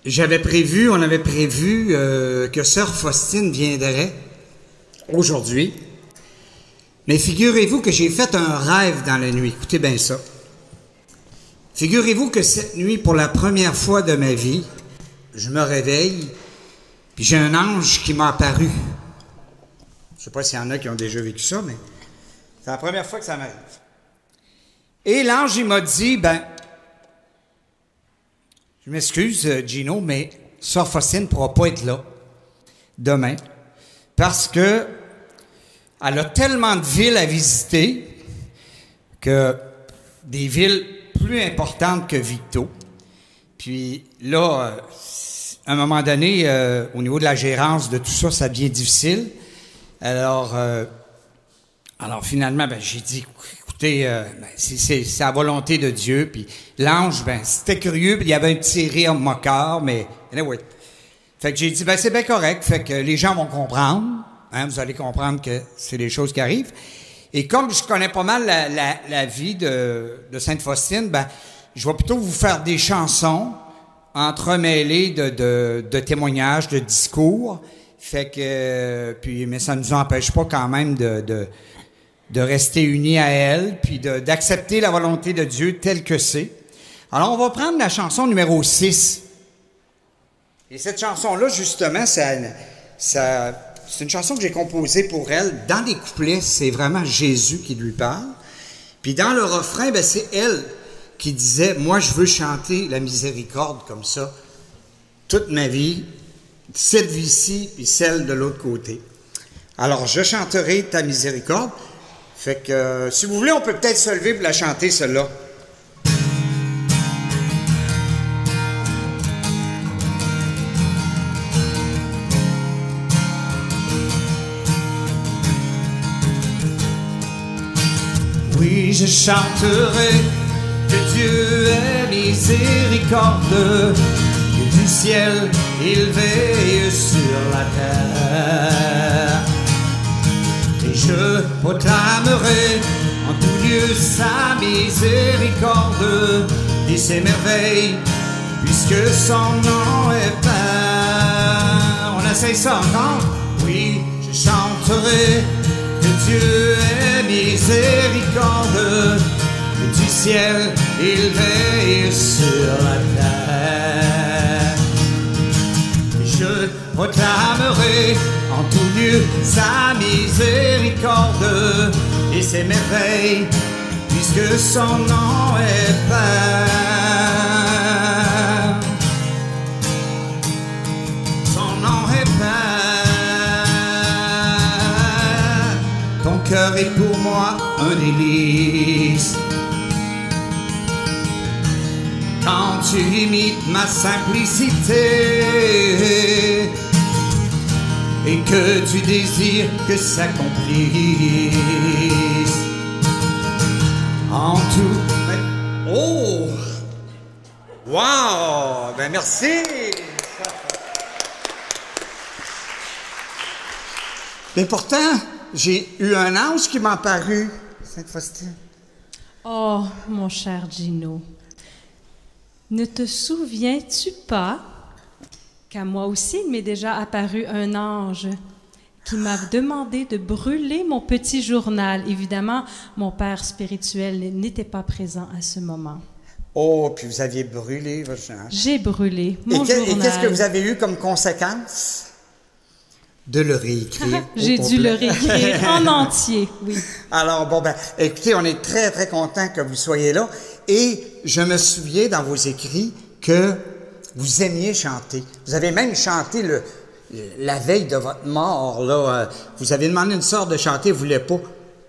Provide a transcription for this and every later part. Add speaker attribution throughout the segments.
Speaker 1: On avait prévu que Sœur Faustine viendrait aujourd'hui. Mais figurez-vous que j'ai fait un rêve dans la nuit. Écoutez bien ça. Figurez-vous que cette nuit, pour la première fois de ma vie, je me réveille, puis j'ai un ange qui m'a apparu. Je ne sais pas s'il y en a qui ont déjà vécu ça, mais c'est la première fois que ça m'arrive. Et l'ange, il m'a dit, je m'excuse, Gino, mais Sœur Faustine ne pourra pas être là demain parce que elle a tellement de villes à visiter que des villes plus importantes que Victo. Puis là, à un moment donné, au niveau de la gérance de tout ça, ça devient difficile. Alors finalement, j'ai dit, écoutez, c'est la volonté de Dieu. Puis l'ange, c'était curieux, puis il y avait un petit rire moqueur, mais anyway. Fait que j'ai dit, c'est bien correct. Fait que les gens vont comprendre. Hein, vous allez comprendre que c'est des choses qui arrivent. Et comme je connais pas mal la vie de Sainte Faustine, je vais plutôt vous faire des chansons entremêlées de témoignages, de discours. Fait que, mais ça ne nous empêche pas quand même de rester unis à elle, puis d'accepter la volonté de Dieu telle que c'est. Alors, on va prendre la chanson numéro 6. Et cette chanson-là, justement, c'est une chanson que j'ai composée pour elle. Dans les couplets, c'est vraiment Jésus qui lui parle. Puis dans le refrain, c'est elle qui disait « Moi, je veux chanter la miséricorde comme ça, toute ma vie, cette vie-ci, puis celle de l'autre côté. » Alors, je chanterai ta miséricorde. Fait que, si vous voulez, on peut peut-être se lever pour la chanter, celle-là. Oui, je chanterai que Dieu est miséricorde, que du ciel il veille sur la terre. Et je proclamerai en tout lieu sa miséricorde et ses merveilles, puisque son nom est Père. On essaye ça encore? Oui, je chanterai que Dieu est miséricorde, que du ciel il veille sur la terre. Je proclamerai en tout lieu sa miséricorde et ses merveilles, puisque son nom est Père. Son nom est Père. Ton cœur est pour moi un délice quand tu imites ma simplicité et que tu désires que s'accomplisse en tout. Oh! Wow! Merci! Mais pourtant, j'ai eu un ange qui m'a apparu, Sainte Faustine.
Speaker 2: Oh, mon cher Gino, ne te souviens-tu pas qu'à moi aussi, il m'est déjà apparu un ange qui m'a demandé de brûler mon petit journal. Évidemment, mon père spirituel n'était pas présent à ce moment.
Speaker 1: Oh, puis vous aviez brûlé votre journal.
Speaker 2: J'ai brûlé mon journal.
Speaker 1: Et qu'est-ce que vous avez eu comme conséquence? De le réécrire.
Speaker 2: J'ai dû le réécrire en entier, oui.
Speaker 1: Alors, écoutez, on est très, très contents que vous soyez là. Et je me souviens dans vos écrits que vous aimiez chanter. Vous avez même chanté la veille de votre mort, là. Vous avez demandé à une sœur de chanter, vous ne voulez pas.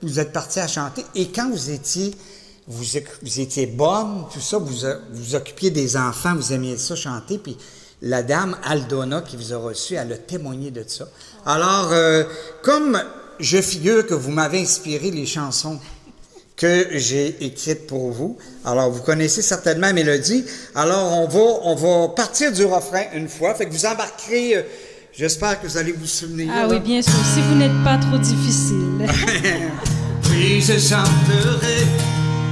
Speaker 1: Vous êtes parti à chanter. Et quand vous étiez bonne, tout ça, vous occupiez des enfants, vous aimiez ça chanter, puis la dame Aldona qui vous a reçu, elle a témoigné de ça. Alors, comme je figure que vous m'avez inspiré les chansons que j'ai écrites pour vous, alors vous connaissez certainement la mélodie, alors on va partir du refrain une fois, fait que vous embarquerez, j'espère que vous allez vous souvenir.
Speaker 2: Ah oui, bien sûr, si vous n'êtes pas trop difficile.
Speaker 1: Oui, je chanterai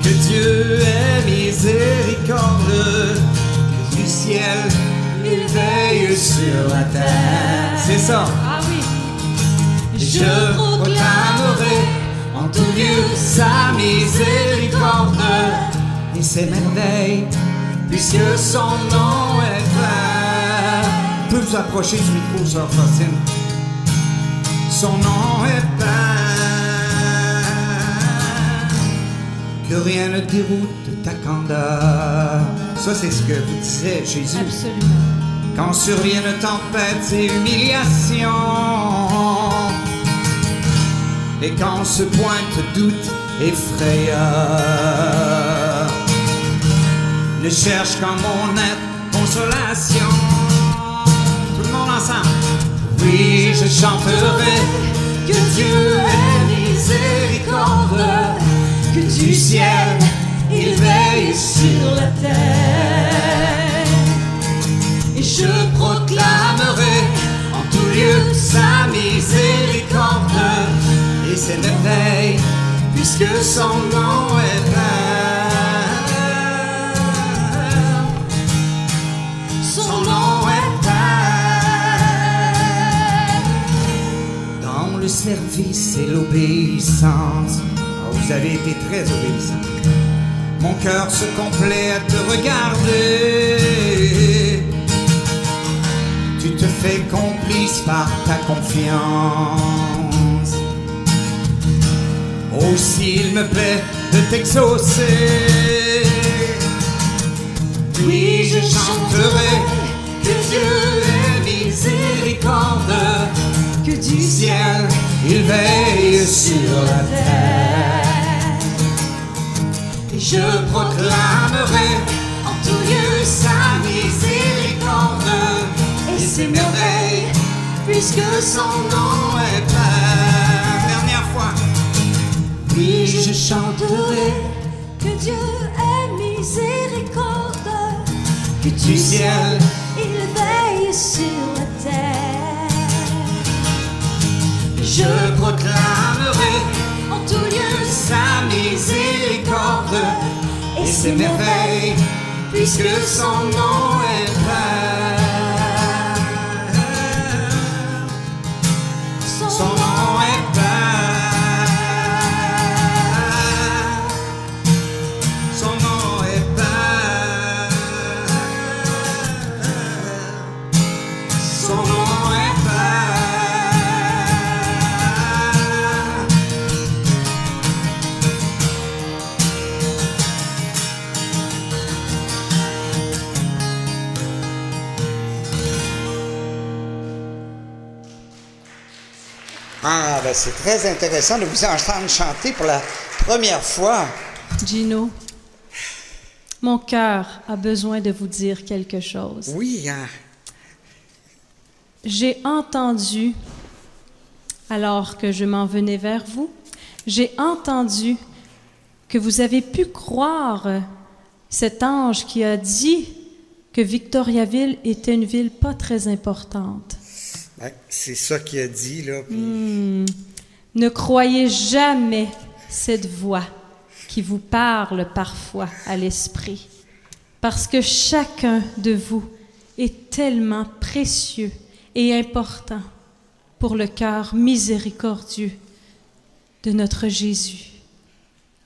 Speaker 1: que Dieu est miséricorde, que du ciel il veille sur la terre. C'est ça.
Speaker 2: Ah oui.
Speaker 1: Je proclamerai en tout lieu sa miséricorde et ses merveilles, puisque son nom est plein. On peut vous approcher du micro, sœur Faustine. Son nom est plein. Que rien ne déroute ta candeur. Ça, c'est ce que vous disait Jésus.
Speaker 2: Absolument.
Speaker 1: Quand surviennent tempêtes et humiliations, et quand se pointe doute et frayeur, ne cherche qu'en mon aide consolation. Tout le monde ensemble. Oui, je chanterai que Dieu est miséricorde, que du ciel il veille sur la terre. Et je proclamerai en tout lieu sa miséricorde et ses merveilles, puisque son nom est plein. Son nom est plein. Dans le service et l'obéissance, vous avez été très obéissant. Mon cœur se complaît à te regarder. Tu te fais complice par ta confiance. Aussi il me plaît de t'exaucer. Oui, je chanterai que Dieu est miséricorde, que du ciel il veille sur la terre. Et je proclamerai en tout lieu sa miséricorde et ses merveilles, puisque son nom est plein. Dernière fois. Oui, je chanterai
Speaker 3: que Dieu est miséricorde,
Speaker 1: que du ciel
Speaker 3: il veille sur la terre.
Speaker 1: Je proclamerai
Speaker 3: En tout lieu
Speaker 1: sa miséricorde et ses merveilles, puisque son nom est plein. Son nom est plein. Son nom est plein. Son nom est plein. Ah, ben c'est très intéressant de vous entendre chanter pour la première fois.
Speaker 2: Gino, mon cœur a besoin de vous dire quelque chose.
Speaker 1: Oui, hein.
Speaker 2: J'ai entendu, alors que je m'en venais vers vous, j'ai entendu que vous avez pu croire cet ange qui a dit que Victoriaville était une ville pas très importante.
Speaker 1: Ben, c'est ça qu'il a dit, là. Puis...
Speaker 2: Ne croyez jamais cette voix qui vous parle parfois à l'esprit, parce que chacun de vous est tellement précieux et important pour le cœur miséricordieux de notre Jésus.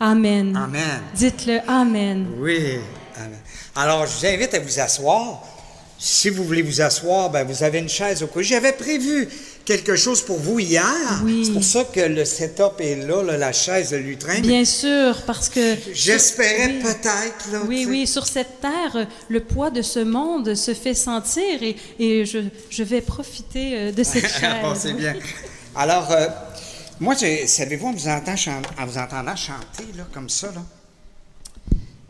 Speaker 2: Amen.
Speaker 1: Amen.
Speaker 2: Dites-le Amen.
Speaker 1: Oui. Amen. Alors, je vous invite à vous asseoir. Si vous voulez vous asseoir, ben vous avez une chaise au coin. J'avais prévu quelque chose pour vous hier.
Speaker 2: Oui.
Speaker 1: C'est pour ça que le setup est là, la chaise, le lutrin.
Speaker 2: Bien sûr, parce que...
Speaker 1: J'espérais
Speaker 2: oui.
Speaker 1: peut-être, là.
Speaker 2: Oui, oui, sur cette terre, le poids de ce monde se fait sentir et je vais profiter de cette chaise.
Speaker 1: Bon, c'est bien. Alors, moi, savez-vous, en vous entendant chanter, là, comme ça,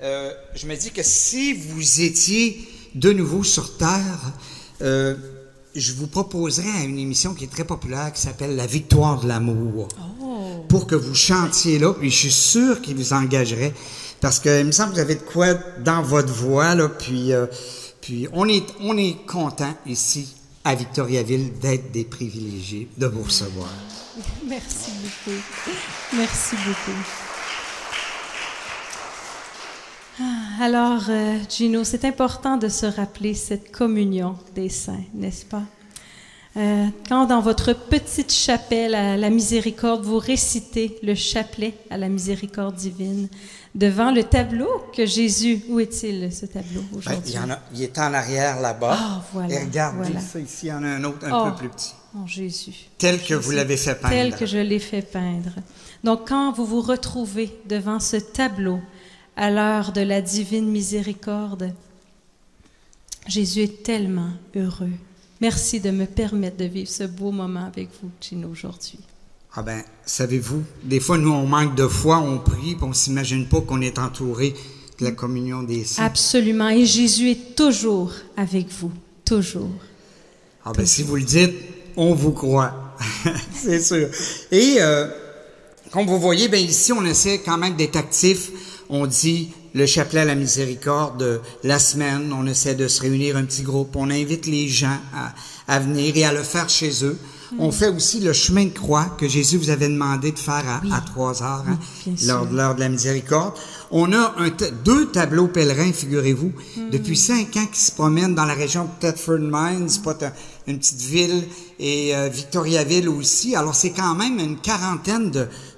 Speaker 1: là, je me dis que si vous étiez de nouveau sur Terre, je vous proposerais une émission qui est très populaire, qui s'appelle La Victoire de l'amour.
Speaker 2: Oh.
Speaker 1: Pour que vous chantiez là, puis je suis sûr qu'il vous engagerait, parce qu'il me semble que vous avez de quoi dans votre voix, là, puis on est content ici, à Victoriaville, d'être des privilégiés, de vous recevoir.
Speaker 2: Merci beaucoup. Merci beaucoup. Alors, Gino, c'est important de se rappeler cette communion des saints, n'est-ce pas? Quand dans votre petite chapelle à la miséricorde, vous récitez le chapelet à la miséricorde divine, devant le tableau que Jésus... Où est-il, ce tableau, aujourd'hui?
Speaker 1: Il est en arrière là-bas.
Speaker 2: Ah, voilà.
Speaker 1: Et regardez
Speaker 2: voilà.
Speaker 1: ça ici, il y en a un autre un peu plus petit.
Speaker 2: Oh, Jésus.
Speaker 1: Tel que vous l'avez fait peindre.
Speaker 2: Tel que je l'ai fait peindre. Donc, quand vous vous retrouvez devant ce tableau, à l'heure de la divine miséricorde, Jésus est tellement heureux. Merci de me permettre de vivre ce beau moment avec vous, Gino, aujourd'hui.
Speaker 1: Ah ben, savez-vous, des fois, nous, on manque de foi, on prie, puis on ne s'imagine pas qu'on est entouré de la communion des saints.
Speaker 2: Absolument. Et Jésus est toujours avec vous. Toujours.
Speaker 1: Ah ben, si vous le dites, on vous croit. C'est sûr. Et, comme vous voyez, ben ici, on essaie quand même d'être actif. On dit le chapelet à la miséricorde la semaine. On essaie de se réunir un petit groupe. On invite les gens à venir et à le faire chez eux. On fait aussi le chemin de croix que Jésus vous avait demandé de faire à 3 heures, hein, lors de l'heure de la miséricorde. On a deux tableaux pèlerins, figurez-vous, depuis 5 ans qui se promènent dans la région de Thetford Mines, pas une petite ville, et Victoriaville aussi. Alors, c'est quand même une quarantaine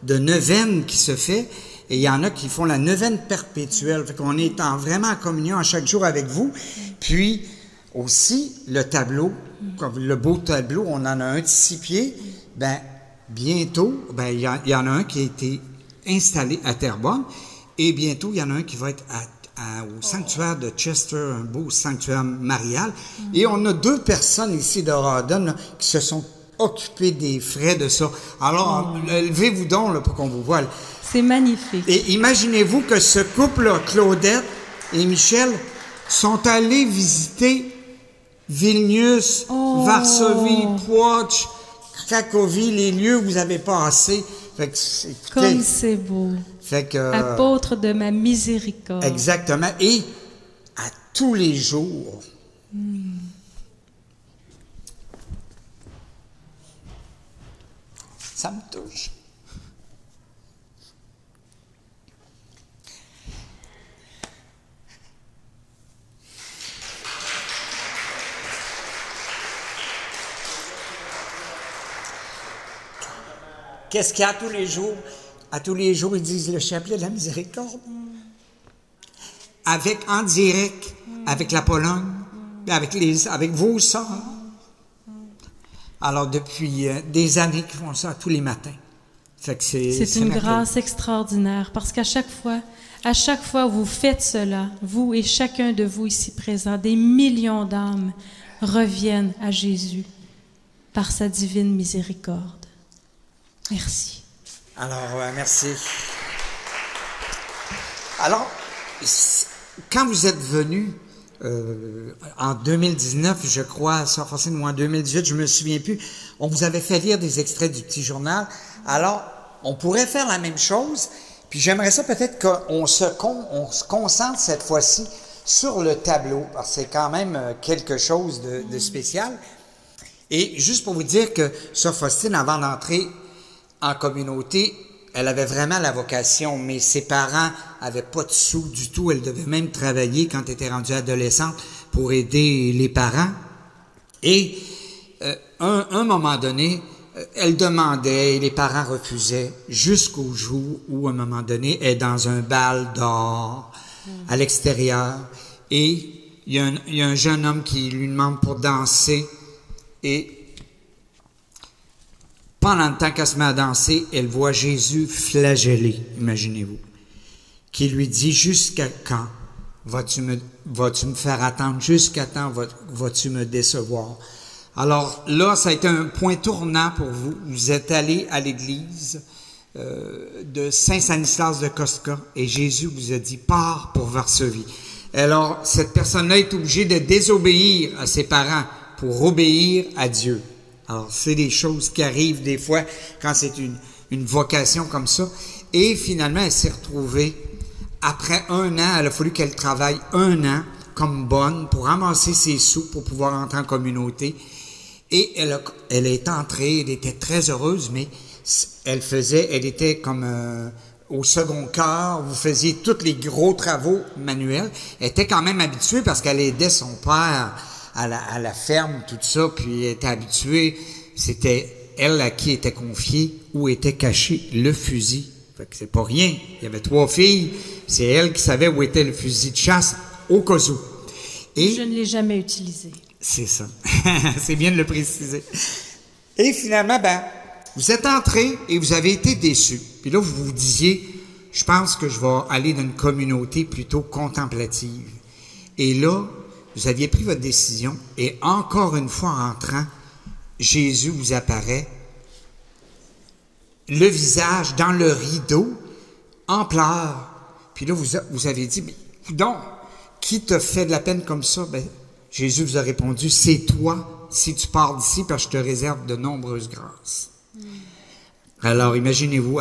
Speaker 1: de neuvaines qui se fait. Et il y en a qui font la neuvaine perpétuelle. Fait qu'on est vraiment en communion à chaque jour avec vous. Puis, aussi, le tableau, comme le beau tableau, on en a un de 6 pieds. Ben, bientôt, ben, il y en a un qui a été installé à Terrebonne. Et bientôt, il y en a un qui va être au sanctuaire de Chester, un beau sanctuaire marial. Et on a 2 personnes ici de Rawdon là, qui se sont occupées des frais de ça. Alors, levez-vous donc là, pour qu'on vous voie.
Speaker 2: C'est magnifique.
Speaker 1: Et imaginez-vous que ce couple-là, Claudette et Michel, sont allés visiter Vilnius, Varsovie, Płock, Cracovie, les lieux où vous avez passé. Fait que, écoutez,
Speaker 2: comme c'est beau.
Speaker 1: Fait que,
Speaker 2: apôtre de ma miséricorde.
Speaker 1: Exactement. Et à tous les jours. Ça me touche. Qu'est-ce qu'il y a tous les jours? À tous les jours, ils disent le chapelet de la miséricorde. En direct, avec la Pologne, avec vos sœurs. Alors, depuis des années qu'ils font ça tous les matins. Fait que
Speaker 2: c'est une grâce extraordinaire, parce qu'à chaque fois où vous faites cela, vous et chacun de vous ici présents, des millions d'âmes reviennent à Jésus par sa divine miséricorde. Merci.
Speaker 1: Alors, merci. Alors, quand vous êtes venu en 2019, je crois, ça forcément, ou en 2018, je me souviens plus, on vous avait fait lire des extraits du petit journal. Alors, on pourrait faire la même chose, puis j'aimerais ça peut-être qu'on se concentre cette fois-ci sur le tableau, parce que c'est quand même quelque chose de spécial. Et juste pour vous dire que Sœur Faustine, avant d'entrer en communauté, elle avait vraiment la vocation, mais ses parents avaient pas de sous du tout. Elle devait même travailler quand elle était rendue adolescente pour aider les parents. Et un moment donné, elle demandait et les parents refusaient jusqu'au jour où, à un moment donné, elle est dans un bal dehors, à l'extérieur, et il y a un jeune homme qui lui demande pour danser, et pendant le temps qu'elle se met à danser, elle voit Jésus flagellé, imaginez-vous, qui lui dit « Jusqu'à quand vas-tu me faire attendre? Jusqu'à quand vas-tu me décevoir? » Alors là, ça a été un point tournant pour vous. Vous êtes allé à l'église de Saint-Stanislas de Kostka et Jésus vous a dit « Pars pour Varsovie. » Alors, cette personne-là est obligée de désobéir à ses parents pour obéir à Dieu. Alors, c'est des choses qui arrivent des fois quand c'est une vocation comme ça. Et finalement, elle s'est retrouvée, après 1 an, elle a fallu qu'elle travaille 1 an comme bonne pour ramasser ses sous pour pouvoir entrer en communauté. Et elle est entrée, elle était très heureuse, mais elle était comme au second quart, vous faisiez tous les gros travaux manuels. Elle était quand même habituée parce qu'elle aidait son père à la ferme, tout ça, puis elle était habituée. C'était elle à qui était confié où était caché le fusil. Fait que c'est pas rien. Il y avait 3 filles. C'est elle qui savait où était le fusil de chasse au cas où. Et
Speaker 2: Je ne l'ai jamais utilisé.
Speaker 1: c'est ça. C'est bien de le préciser. Et finalement, vous êtes entrés et vous avez été déçus. Puis là, vous vous disiez, je pense que je vais aller dans une communauté plutôt contemplative. Et là, vous aviez pris votre décision et encore une fois en entrant, Jésus vous apparaît, le visage dans le rideau, en pleurs. Puis là, vous avez dit, mais donc, qui t'a fait de la peine comme ça? Jésus vous a répondu, c'est toi, si tu pars d'ici, parce que je te réserve de nombreuses grâces. Alors, imaginez-vous,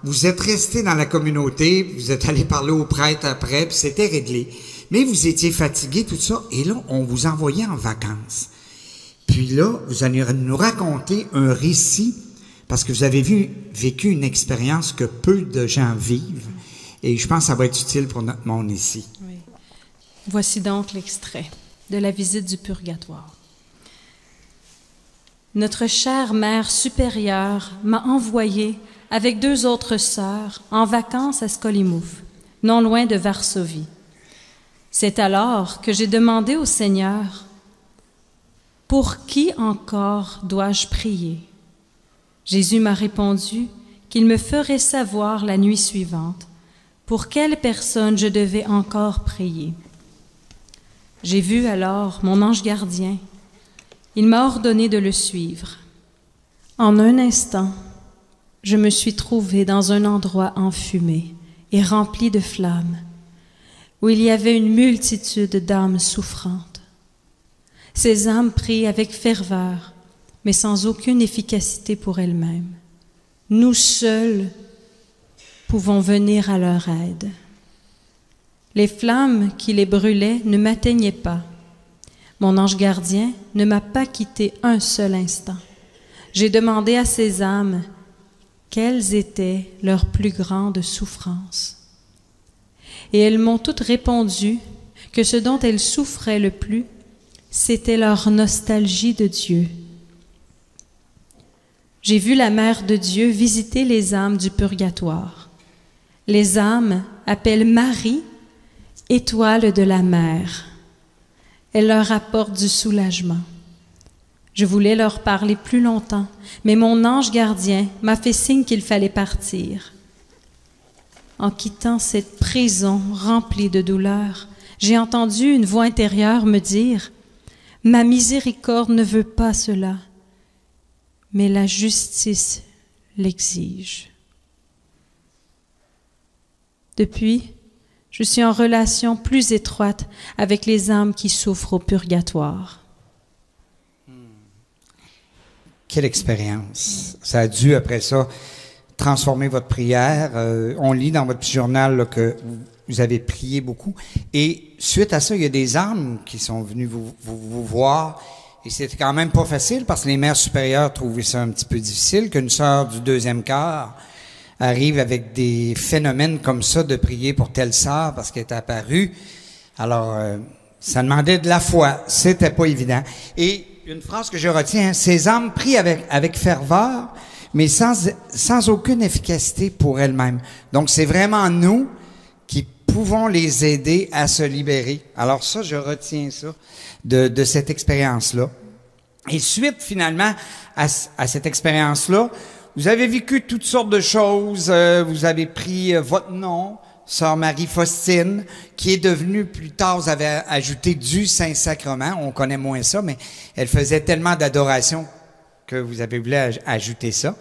Speaker 1: vous êtes resté dans la communauté, vous êtes allé parler au prêtre après, puis c'était réglé. Mais vous étiez fatigué, tout ça, et là, on vous envoyait en vacances. Puis là, vous allez nous raconter un récit, parce que vous avez vécu une expérience que peu de gens vivent, et je pense que ça va être utile pour notre monde ici.
Speaker 2: Oui. Voici donc l'extrait de la visite du purgatoire. Notre chère mère supérieure m'a envoyée avec 2 autres sœurs en vacances à Skolimouf, non loin de Varsovie. C'est alors que j'ai demandé au Seigneur, « Pour qui encore dois-je prier ?» Jésus m'a répondu qu'il me ferait savoir la nuit suivante pour quelle personne je devais encore prier. J'ai vu alors mon ange gardien. Il m'a ordonné de le suivre. En un instant, je me suis trouvée dans un endroit enfumé et rempli de flammes, où il y avait une multitude d'âmes souffrantes. Ces âmes prient avec ferveur, mais sans aucune efficacité pour elles-mêmes. Nous seuls pouvons venir à leur aide. Les flammes qui les brûlaient ne m'atteignaient pas. Mon ange gardien ne m'a pas quitté un seul instant. J'ai demandé à ces âmes quelles étaient leurs plus grandes souffrances. Et elles m'ont toutes répondu que ce dont elles souffraient le plus, c'était leur nostalgie de Dieu. J'ai vu la Mère de Dieu visiter les âmes du purgatoire. Les âmes appellent Marie « étoile de la mer ». Elle leur apporte du soulagement. Je voulais leur parler plus longtemps, mais mon ange gardien m'a fait signe qu'il fallait partir. En quittant cette prison remplie de douleur, j'ai entendu une voix intérieure me dire « Ma miséricorde ne veut pas cela, mais la justice l'exige. » Depuis, je suis en relation plus étroite avec les âmes qui souffrent au purgatoire.
Speaker 1: Quelle expérience! Ça a dû, après ça, transformer votre prière. On lit dans votre petit journal là, que vous avez prié beaucoup. Et suite à ça, il y a des âmes qui sont venues vous voir. Et c'était quand même pas facile parce que les mères supérieures trouvaient ça un petit peu difficile qu'une sœur du 2e quart arrive avec des phénomènes comme ça de prier pour telle sœur parce qu'elle est apparue. Alors, ça demandait de la foi. C'était pas évident. Et une phrase que je retiens, ces âmes prient avec ferveur, mais sans aucune efficacité pour elles-mêmes. Donc, c'est vraiment nous qui pouvons les aider à se libérer. Alors ça, je retiens ça de cette expérience-là. Et suite, finalement, à cette expérience-là, vous avez vécu toutes sortes de choses. Vous avez pris votre nom, Sœur Marie-Faustine, qui est devenue, plus tard, vous avez ajouté du Saint-Sacrement. On connaît moins ça, mais elle faisait tellement d'adoration que vous avez voulu ajouter ça.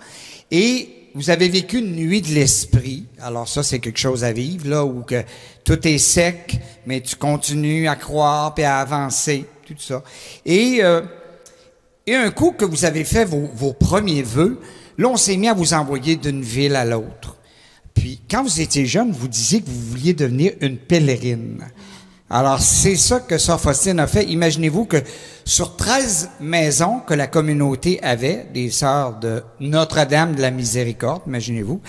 Speaker 1: Et vous avez vécu une nuit de l'esprit. Alors ça, c'est quelque chose à vivre, là, où que tout est sec, mais tu continues à croire puis à avancer, tout ça. Et un coup que vous avez fait vos premiers vœux, là, on s'est mis à vous envoyer d'une ville à l'autre. Puis, quand vous étiez jeune, vous disiez que vous vouliez devenir une pèlerine. Alors, c'est ça que Sœur Faustine a fait. Imaginez-vous que sur 13 maisons que la communauté avait, des sœurs de Notre-Dame de la Miséricorde, imaginez-vous,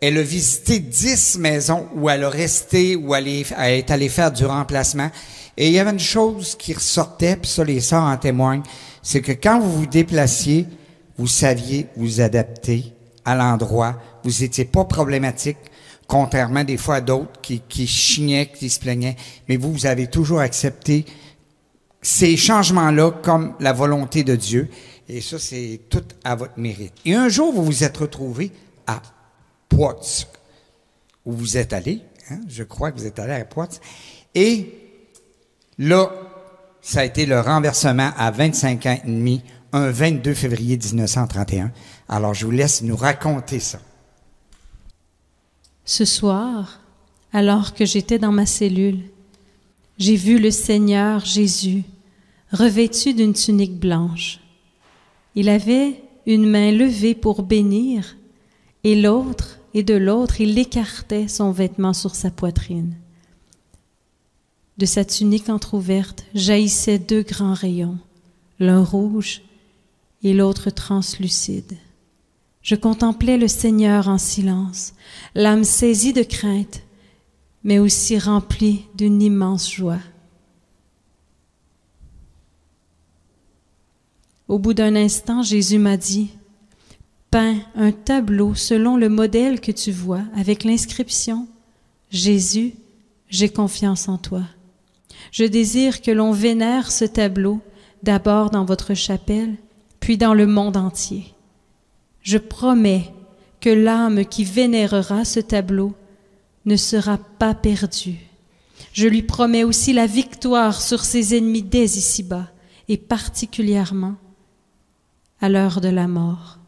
Speaker 1: elle a visité 10 maisons où elle a resté, où elle est allée faire du remplacement. Et il y avait une chose qui ressortait, puis ça, les sœurs en témoignent, c'est que quand vous vous déplaciez, vous saviez vous adapter à l'endroit. Vous étiez pas problématique, contrairement des fois à d'autres qui chignaient, qui se plaignaient. Mais vous avez toujours accepté ces changements-là comme la volonté de Dieu. Et ça, c'est tout à votre mérite. Et un jour, vous vous êtes retrouvés à Poitiers, où vous êtes allé. Hein? Je crois que vous êtes allé à Poitiers. Et là, ça a été le renversement à 25 ans et demi, un 22 février 1931. Alors, je vous laisse nous raconter ça.
Speaker 2: Ce soir, alors que j'étais dans ma cellule, j'ai vu le Seigneur Jésus revêtu d'une tunique blanche. Il avait une main levée pour bénir, et de l'autre, il écartait son vêtement sur sa poitrine. De sa tunique entr'ouverte jaillissaient 2 grands rayons, l'un rouge et l'autre translucide. Je contemplais le Seigneur en silence, l'âme saisie de crainte, mais aussi remplie d'une immense joie. Au bout d'un instant, Jésus m'a dit, « Peins un tableau selon le modèle que tu vois, avec l'inscription « Jésus, j'ai confiance en toi ». Je désire que l'on vénère ce tableau, d'abord dans votre chapelle, puis dans le monde entier. Je promets que l'âme qui vénérera ce tableau ne sera pas perdue. Je lui promets aussi la victoire sur ses ennemis dès ici-bas, et particulièrement à l'heure de la mort.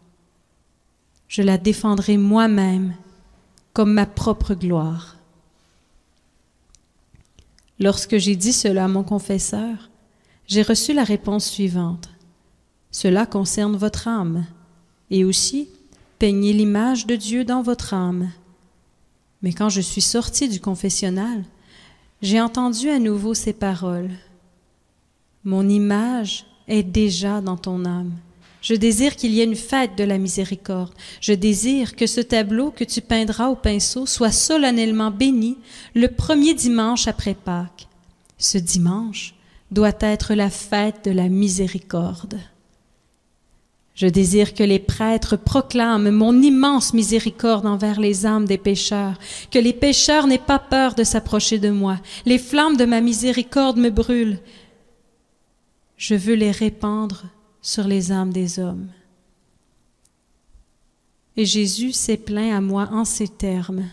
Speaker 2: Je la défendrai moi-même comme ma propre gloire. » Lorsque j'ai dit cela à mon confesseur, j'ai reçu la réponse suivante. « Cela concerne votre âme, et aussi peignez l'image de Dieu dans votre âme. » Mais quand je suis sortie du confessionnal, j'ai entendu à nouveau ces paroles. « Mon image est déjà dans ton âme. Je désire qu'il y ait une fête de la miséricorde. Je désire que ce tableau que tu peindras au pinceau soit solennellement béni le premier dimanche après Pâques. Ce dimanche doit être la fête de la miséricorde. Je désire que les prêtres proclament mon immense miséricorde envers les âmes des pécheurs, que les pécheurs n'aient pas peur de s'approcher de moi. Les flammes de ma miséricorde me brûlent. Je veux les répandre sur les âmes des hommes. » Et Jésus s'est plaint à moi en ces termes.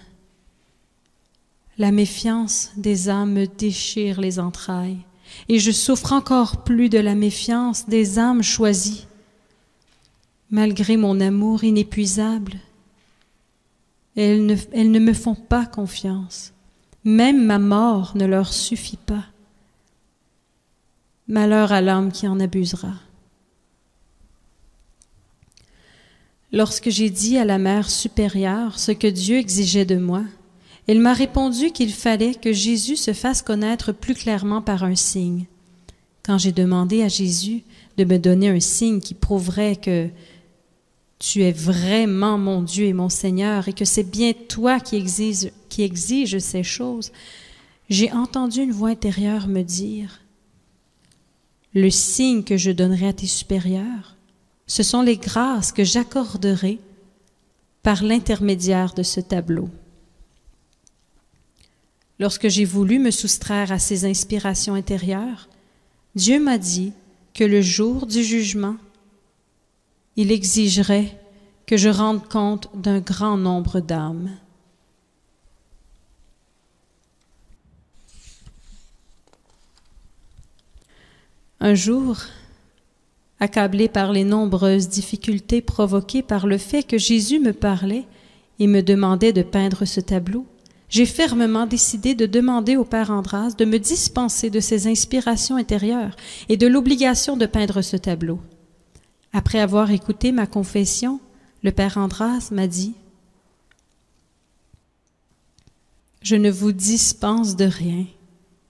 Speaker 2: « La méfiance des âmes me déchire les entrailles, et je souffre encore plus de la méfiance des âmes choisies. Malgré mon amour inépuisable, elles ne me font pas confiance. Même ma mort ne leur suffit pas. Malheur à l'homme qui en abusera. » Lorsque j'ai dit à la Mère supérieure ce que Dieu exigeait de moi, elle m'a répondu qu'il fallait que Jésus se fasse connaître plus clairement par un signe. Quand j'ai demandé à Jésus de me donner un signe qui prouverait que tu es vraiment mon Dieu et mon Seigneur et que c'est bien toi qui exige ces choses, j'ai entendu une voix intérieure me dire « Le signe que je donnerai à tes supérieurs, ce sont les grâces que j'accorderai par l'intermédiaire de ce tableau. » Lorsque j'ai voulu me soustraire à ces inspirations intérieures, Dieu m'a dit que le jour du jugement, il exigerait que je rende compte d'un grand nombre d'âmes. Un jour, accablé par les nombreuses difficultés provoquées par le fait que Jésus me parlait et me demandait de peindre ce tableau, j'ai fermement décidé de demander au Père András de me dispenser de ses inspirations intérieures et de l'obligation de peindre ce tableau. Après avoir écouté ma confession, le Père András m'a dit « Je ne vous dispense de rien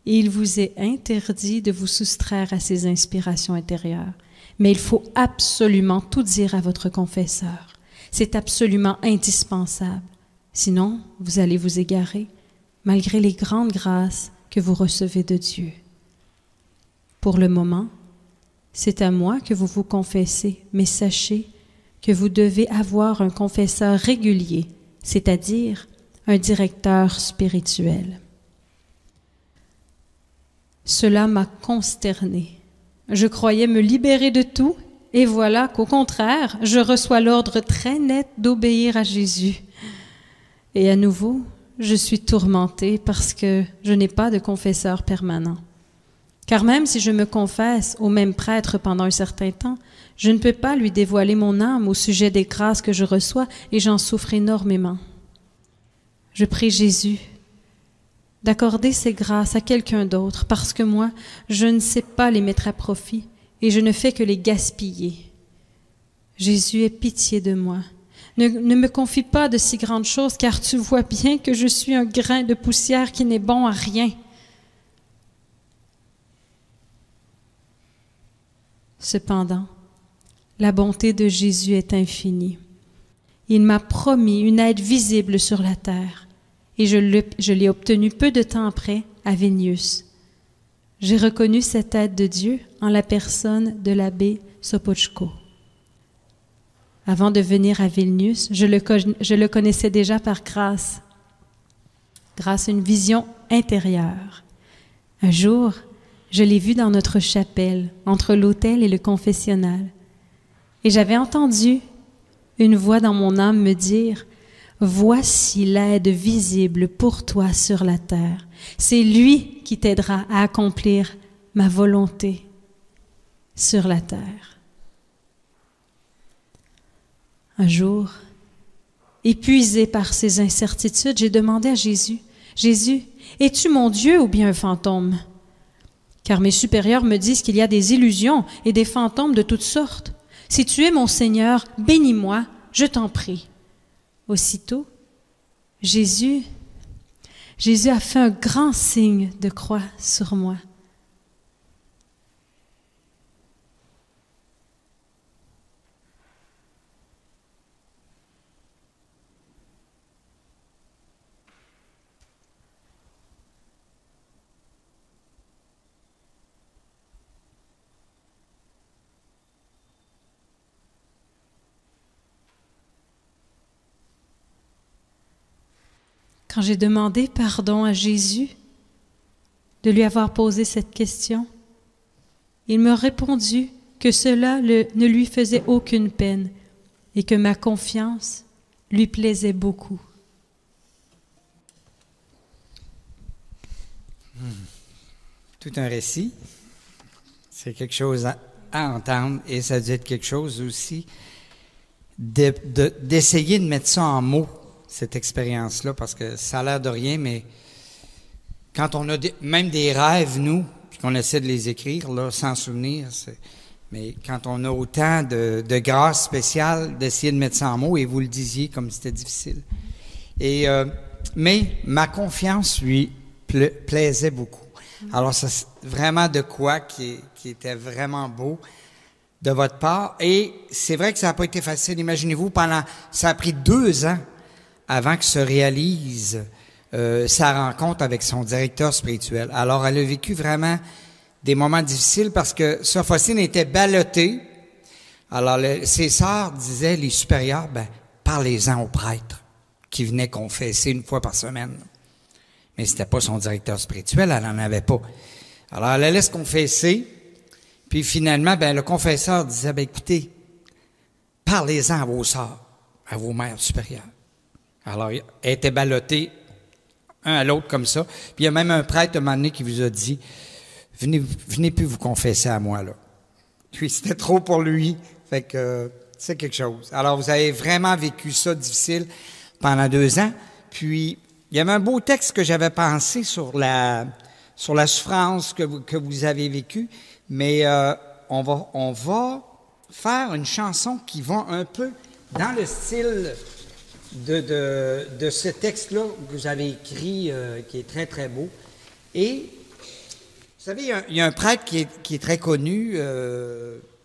Speaker 2: et il vous est interdit de vous soustraire à ces inspirations intérieures. Mais il faut absolument tout dire à votre confesseur. C'est absolument indispensable. Sinon, vous allez vous égarer, malgré les grandes grâces que vous recevez de Dieu. Pour le moment, c'est à moi que vous vous confessez, mais sachez que vous devez avoir un confesseur régulier, c'est-à-dire un directeur spirituel. Cela m'a consternée. Je croyais me libérer de tout, et voilà qu'au contraire, je reçois l'ordre très net d'obéir à Jésus. Et à nouveau, je suis tourmentée parce que je n'ai pas de confesseur permanent. Car même si je me confesse au même prêtre pendant un certain temps, je ne peux pas lui dévoiler mon âme au sujet des grâces que je reçois et j'en souffre énormément. Je prie Jésus d'accorder ces grâces à quelqu'un d'autre parce que moi, je ne sais pas les mettre à profit et je ne fais que les gaspiller. Jésus, aie pitié de moi. Ne me confie pas de si grandes choses car tu vois bien que je suis un grain de poussière qui n'est bon à rien. Cependant, la bonté de Jésus est infinie. Il m'a promis une aide visible sur la terre, et je l'ai obtenue peu de temps après à Vilnius. J'ai reconnu cette aide de Dieu en la personne de l'abbé Sopoćko. Avant de venir à Vilnius, je le connaissais déjà par grâce à une vision intérieure. Un jour, je l'ai vu dans notre chapelle, entre l'autel et le confessionnal. Et j'avais entendu une voix dans mon âme me dire « Voici l'aide visible pour toi sur la terre. C'est lui qui t'aidera à accomplir ma volonté sur la terre. » Un jour, épuisé par ces incertitudes, j'ai demandé à Jésus « Jésus, es-tu mon Dieu ou bien un fantôme ?» Car mes supérieurs me disent qu'il y a des illusions et des fantômes de toutes sortes. Si tu es mon Seigneur, bénis-moi, je t'en prie. Aussitôt, Jésus a fait un grand signe de croix sur moi. Quand j'ai demandé pardon à Jésus de lui avoir posé cette question, il m'a répondu que cela ne lui faisait aucune peine et que ma confiance lui plaisait beaucoup.
Speaker 1: Tout un récit, c'est quelque chose à entendre et ça doit être quelque chose aussi d'essayer de mettre ça en mots, cette expérience-là, parce que ça a l'air de rien, mais quand on a même des rêves, nous, puis qu'on essaie de les écrire, là, sans souvenir, mais quand on a autant de grâce spéciale d'essayer de mettre ça en mots, et vous le disiez comme c'était difficile. Mais ma confiance lui plaisait beaucoup. Alors, c'est vraiment de quoi qui était vraiment beau de votre part. Et c'est vrai que ça n'a pas été facile. Imaginez-vous, ça a pris 2 ans avant que se réalise sa rencontre avec son directeur spirituel. Alors, elle a vécu vraiment des moments difficiles parce que Sophocine était ballottée. Alors, ses sœurs disaient, les supérieurs, parlez-en au prêtre qui venait confesser 1 fois par semaine. Mais c'était pas son directeur spirituel, elle n'en avait pas. Alors, elle allait se confesser, puis finalement, le confesseur disait, écoutez, parlez-en à vos sœurs, à vos mères supérieures. Alors, elle était ballottée, un à l'autre comme ça. Puis il y a même un prêtre, un moment donné, qui vous a dit, venez plus vous confesser à moi, là. Puis c'était trop pour lui. Fait que c'est quelque chose. Alors, vous avez vraiment vécu ça difficile pendant 2 ans. Puis, il y avait un beau texte que j'avais pensé sur la souffrance que vous avez vécue. Mais on va faire une chanson qui va un peu dans le style de ce texte-là que vous avez écrit, qui est très, très beau. Et, vous savez, il y a un prêtre qui est très connu,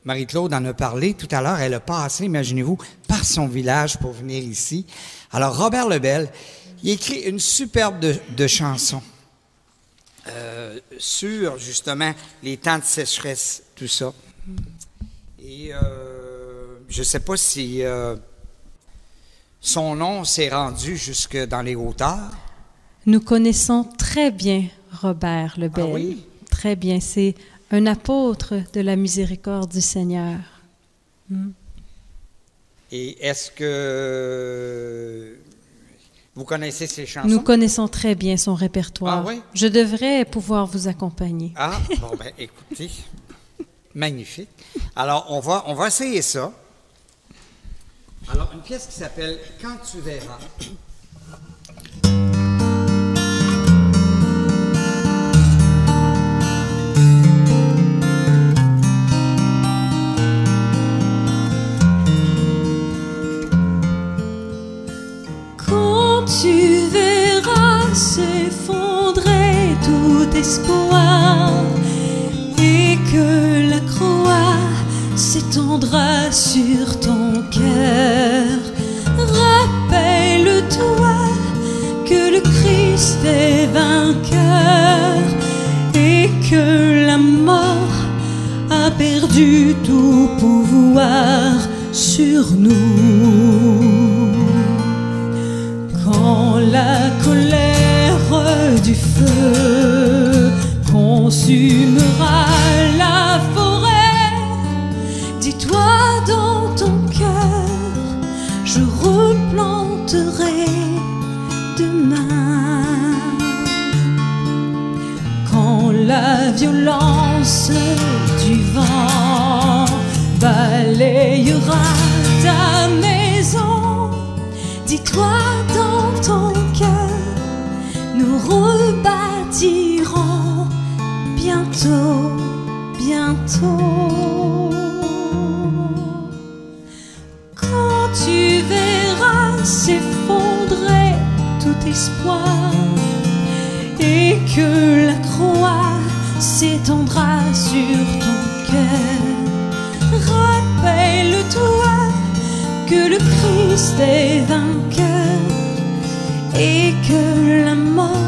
Speaker 1: Marie-Claude en a parlé tout à l'heure. Elle a passé, imaginez-vous, par son village pour venir ici. Alors, Robert Lebel, il écrit une superbe de chansons sur, justement, les temps de sécheresse, tout ça. Et je ne sais pas si son nom s'est rendu jusque dans les hauteurs.
Speaker 2: Nous connaissons très bien Robert Lebel.
Speaker 1: Ah oui?
Speaker 2: Très bien. C'est un apôtre de la miséricorde du Seigneur.
Speaker 1: Et est-ce que vous connaissez ses chansons?
Speaker 2: Nous connaissons très bien son répertoire.
Speaker 1: Ah oui?
Speaker 2: Je devrais pouvoir vous accompagner.
Speaker 1: Ah, bon, ben écoutez, magnifique. Alors, on va essayer ça. Alors, une pièce qui s'appelle « Quand tu verras ».
Speaker 3: Quand tu verras s'effondrer tout espoir et que la croix s'étendra sur ton cœur, rappelle-toi que le Christ est vainqueur et que la mort a perdu tout pouvoir sur nous. Quand la colère du feu consumera la forêt, dis-toi dans ton cœur, je replanterai demain. Quand la violence du vent balayera ta maison, dis-toi dans ton cœur, nous rebâtirons bientôt, bientôt. Quand tu verras s'effondrer tout espoir et que la croix s'étendra sur ton cœur, rappelle-toi que le Christ est vainqueur et que la mort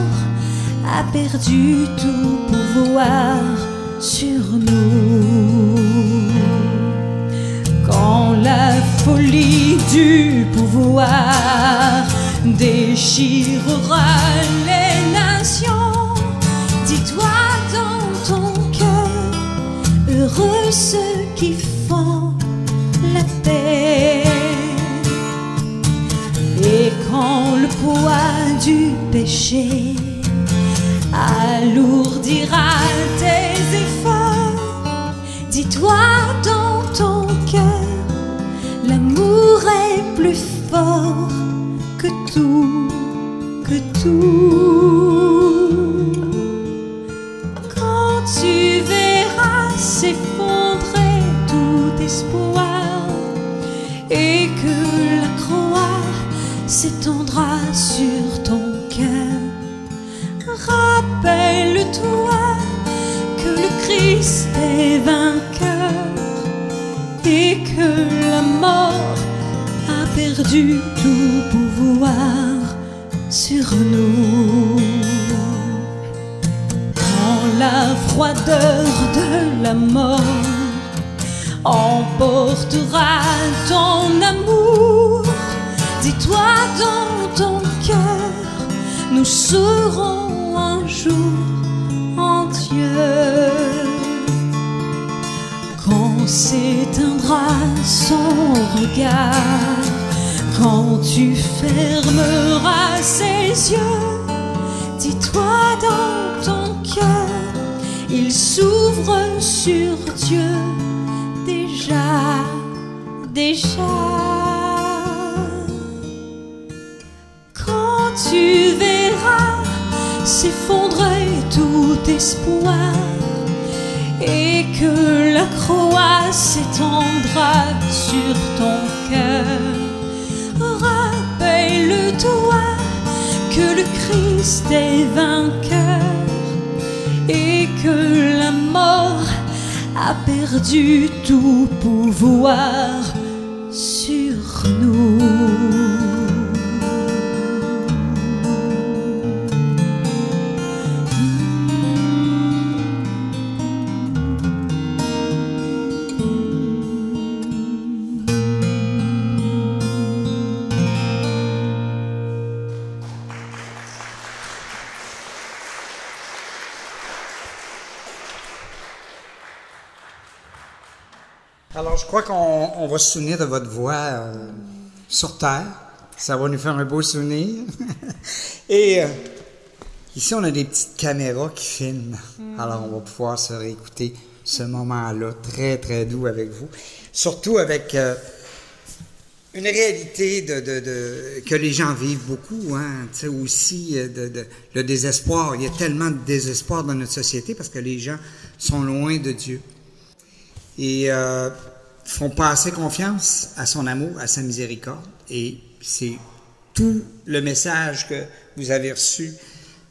Speaker 3: a perdu tout pouvoir sur nous. Quand la folie du pouvoir déchirera les nations, dis-toi dans ton cœur, heureux ceux qui font la paix. Et quand le poids du péché alourdira tes efforts, dis-toi dans ton cœur, l'amour est plus fort que tout, que tout. Quand tu verras s'effondrer tout espoir et que la croix s'étendra sur ton cœur, rappelle-toi que le Christ est vainqueur et que la mort a perdu tout pouvoir sur nous. Quand la froideur de la mort emportera ton amour, dis-toi dans ton cœur, nous serons un jour en Dieu. Quand s'éteindra son regard, quand tu fermeras ses yeux, dis-toi dans ton cœur, il s'ouvre sur Dieu déjà, déjà. Quand tu verras s'effondrer tout espoir et que la croix s'étendra sur ton cœur, rappelle-toi que le Christ est vainqueur et que la mort a a perdu tout pouvoir sur nous.
Speaker 1: Alors, je crois qu'on va se souvenir de votre voix sur Terre. Ça va nous faire un beau souvenir. Et ici, on a des petites caméras qui filment. Alors, on va pouvoir se réécouter ce moment-là, très, très doux avec vous. Surtout avec une réalité que les gens vivent beaucoup, hein, tu sais, aussi le désespoir. Il y a tellement de désespoir dans notre société parce que les gens sont loin de Dieu. Et font passer confiance à son amour, à sa miséricorde. Et c'est tout le message que vous avez reçu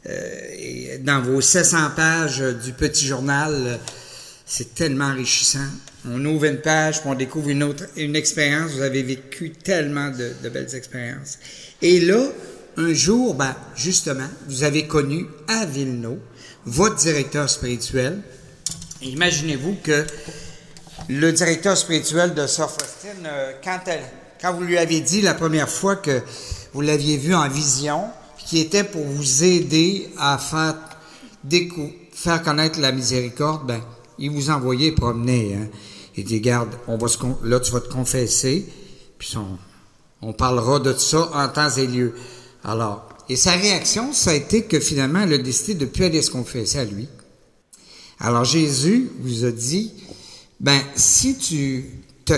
Speaker 1: et dans vos 700 pages du petit journal. C'est tellement enrichissant. On ouvre une page, puis on découvre une expérience. Vous avez vécu tellement de belles expériences. Et là, un jour, justement, vous avez connu à Villeneuve votre directeur spirituel. Et imaginez-vous que le directeur spirituel de Sœur Faustine, quand vous lui avez dit la première fois que vous l'aviez vu en vision, qui était pour vous aider à faire connaître la miséricorde, il vous envoyait promener. Hein. Il dit, regarde, là tu vas te confesser, puis on parlera de ça en temps et lieu. Alors, et sa réaction, ça a été que finalement, elle a décidé de ne plus aller se confesser à lui. Alors Jésus vous a dit, si tu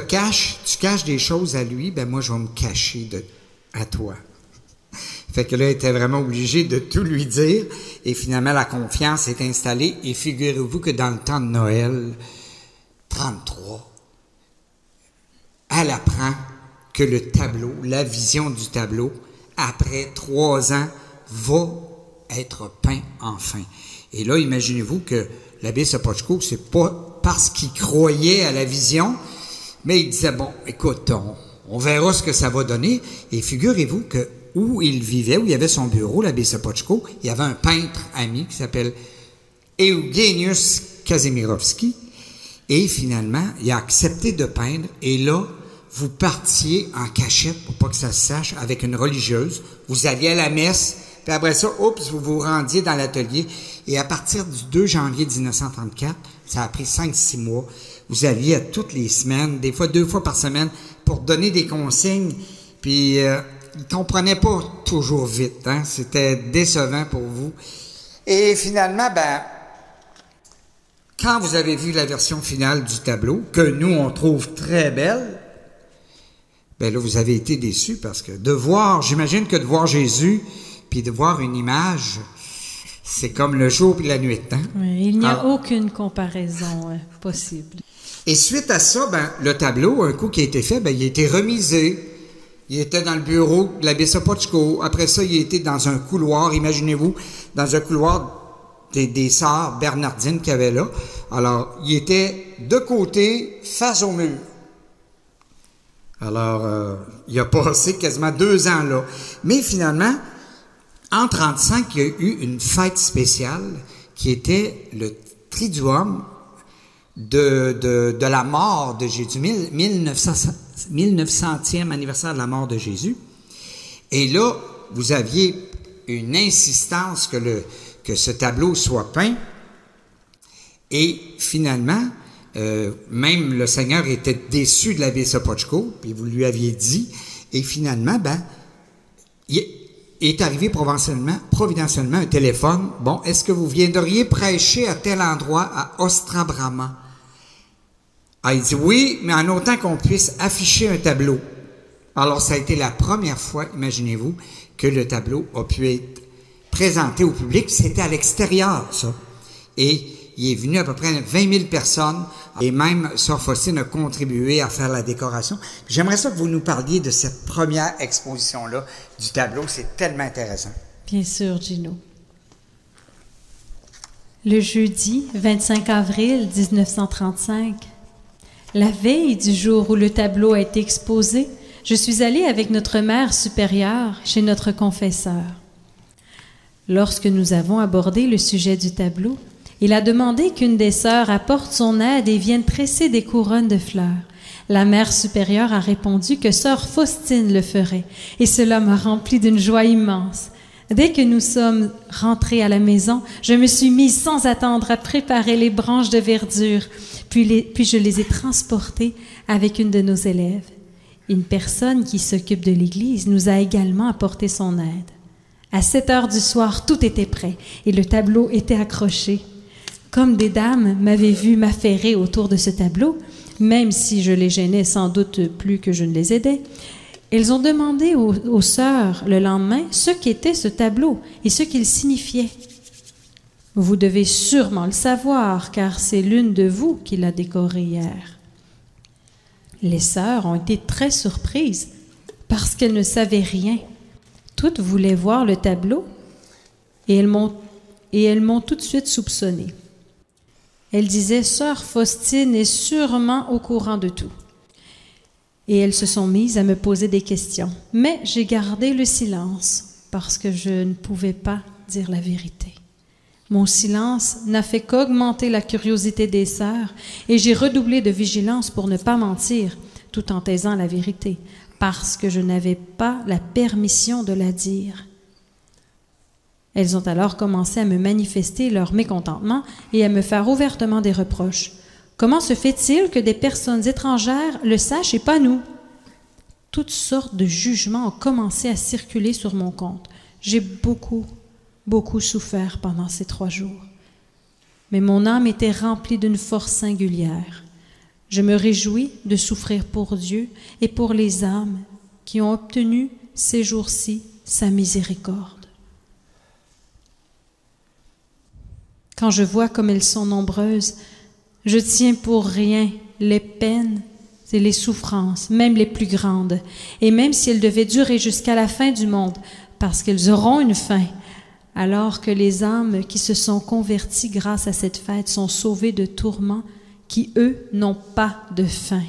Speaker 1: caches des choses à lui, moi je vais me cacher à toi. Fait que là, il était vraiment obligé de tout lui dire, et finalement la confiance est installée, et figurez-vous que dans le temps de Noël 33, elle apprend que le tableau, la vision du tableau, après 3 ans, va être peint enfin. Et là, imaginez-vous que l'abbé Sopocko, c'est pas parce qu'il croyait à la vision, mais il disait, bon, écoute, on verra ce que ça va donner. Et figurez-vous que où il vivait, où il y avait son bureau, l'abbé Sopocko, il y avait un peintre ami qui s'appelle Eugeniusz Kazimierowski. Et finalement, il a accepté de peindre. Et là, vous partiez en cachette, pour pas que ça se sache, avec une religieuse. Vous alliez à la messe, puis après ça, vous vous rendiez dans l'atelier. Et à partir du 2 janvier 1934, ça a pris 5-6 mois, vous alliez à toutes les semaines, des fois 2 fois par semaine, pour donner des consignes. Puis, ils ne comprenaient pas toujours vite, hein. C'était décevant pour vous. Et finalement, quand vous avez vu la version finale du tableau, que nous, on trouve très belle, là, vous avez été déçus parce que j'imagine que de voir Jésus, puis de voir une image, c'est comme le jour et la nuit. Hein?
Speaker 2: Oui, il n'y a aucune comparaison possible.
Speaker 1: Et suite à ça, le tableau, un coup qui a été fait, il a été remisé. Il était dans le bureau de l'abbé Sopocko. Après ça, il était dans un couloir, imaginez-vous, dans un couloir des sœurs bernardines qu'il y avait là. Alors, il était de côté, face au mur. Alors, il a passé quasiment 2 ans là. Mais finalement, en 1935, il y a eu une fête spéciale qui était le Triduum de la mort de Jésus, 1900e anniversaire de la mort de Jésus. Et là, vous aviez une insistance que ce tableau soit peint. Et finalement, même le Seigneur était déçu de l'abbé Sopocko, puis vous lui aviez dit, et finalement, il est arrivé providentiellement un téléphone. Bon, est-ce que vous viendriez prêcher à tel endroit, à Ostrabrama? Il dit oui, mais en autant qu'on puisse afficher un tableau. Alors, ça a été la première fois, imaginez-vous, que le tableau a pu être présenté au public. C'était à l'extérieur, ça. Et il est venu à peu près 20 000 personnes. Et même Sœur Faustine a contribué à faire la décoration. J'aimerais ça que vous nous parliez de cette première exposition-là du tableau. C'est tellement intéressant.
Speaker 2: Bien sûr, Gino. Le jeudi 25 avril 1935, la veille du jour où le tableau a été exposé, je suis allée avec notre mère supérieure chez notre confesseur. Lorsque nous avons abordé le sujet du tableau, il a demandé qu'une des sœurs apporte son aide et vienne tresser des couronnes de fleurs. La mère supérieure a répondu que sœur Faustine le ferait, et cela m'a rempli d'une joie immense. Dès que nous sommes rentrés à la maison, je me suis mise sans attendre à préparer les branches de verdure, puis je les ai transportées avec une de nos élèves. Une personne qui s'occupe de l'église nous a également apporté son aide. À 7 heures du soir, tout était prêt et le tableau était accroché. Comme des dames m'avaient vu m'affairer autour de ce tableau, même si je les gênais sans doute plus que je ne les aidais, elles ont demandé aux sœurs le lendemain ce qu'était ce tableau et ce qu'il signifiait. Vous devez sûrement le savoir, car c'est l'une de vous qui l'a décoré hier. Les sœurs ont été très surprises parce qu'elles ne savaient rien. Toutes voulaient voir le tableau et elles m'ont tout de suite soupçonné. Elles disaient « Sœur Faustine est sûrement au courant de tout ». Et elles se sont mises à me poser des questions. Mais j'ai gardé le silence parce que je ne pouvais pas dire la vérité. Mon silence n'a fait qu'augmenter la curiosité des sœurs et j'ai redoublé de vigilance pour ne pas mentir tout en taisant la vérité parce que je n'avais pas la permission de la dire. Elles ont alors commencé à me manifester leur mécontentement et à me faire ouvertement des reproches. Comment se fait-il que des personnes étrangères le sachent et pas nous? Toutes sortes de jugements ont commencé à circuler sur mon compte. J'ai beaucoup souffert pendant ces 3 jours. Mais mon âme était remplie d'une force singulière. Je me réjouis de souffrir pour Dieu et pour les âmes qui ont obtenu ces jours-ci sa miséricorde. Quand je vois comme elles sont nombreuses, je tiens pour rien les peines et les souffrances, même les plus grandes, et même si elles devaient durer jusqu'à la fin du monde, parce qu'elles auront une fin, alors que les âmes qui se sont converties grâce à cette fête sont sauvées de tourments qui, eux, n'ont pas de fin.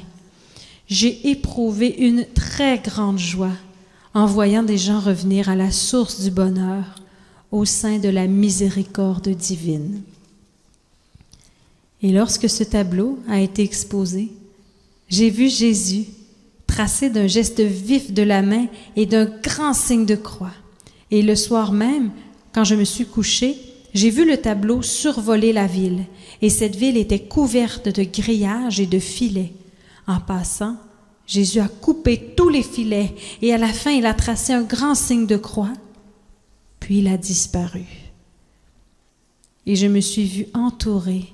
Speaker 2: J'ai éprouvé une très grande joie en voyant des gens revenir à la source du bonheur au sein de la miséricorde divine. Et lorsque ce tableau a été exposé, j'ai vu Jésus tracé d'un geste vif de la main et d'un grand signe de croix. Et le soir même, quand je me suis couchée, j'ai vu le tableau survoler la ville, et cette ville était couverte de grillages et de filets. En passant, Jésus a coupé tous les filets, et à la fin, il a tracé un grand signe de croix, puis il a disparu. Et je me suis vue entourée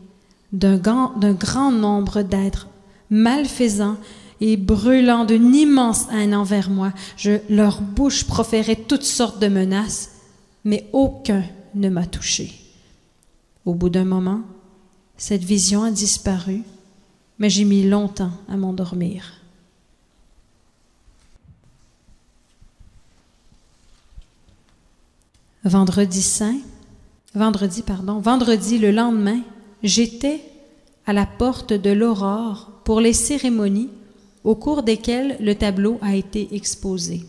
Speaker 2: d'un grand nombre d'êtres malfaisants et brûlant d'une immense haine envers moi. Leur bouche proférait toutes sortes de menaces, mais aucun ne m'a touchée. Au bout d'un moment, cette vision a disparu, mais j'ai mis longtemps à m'endormir. Vendredi le lendemain, j'étais à la porte de l'Aurore pour les cérémonies au cours desquelles le tableau a été exposé.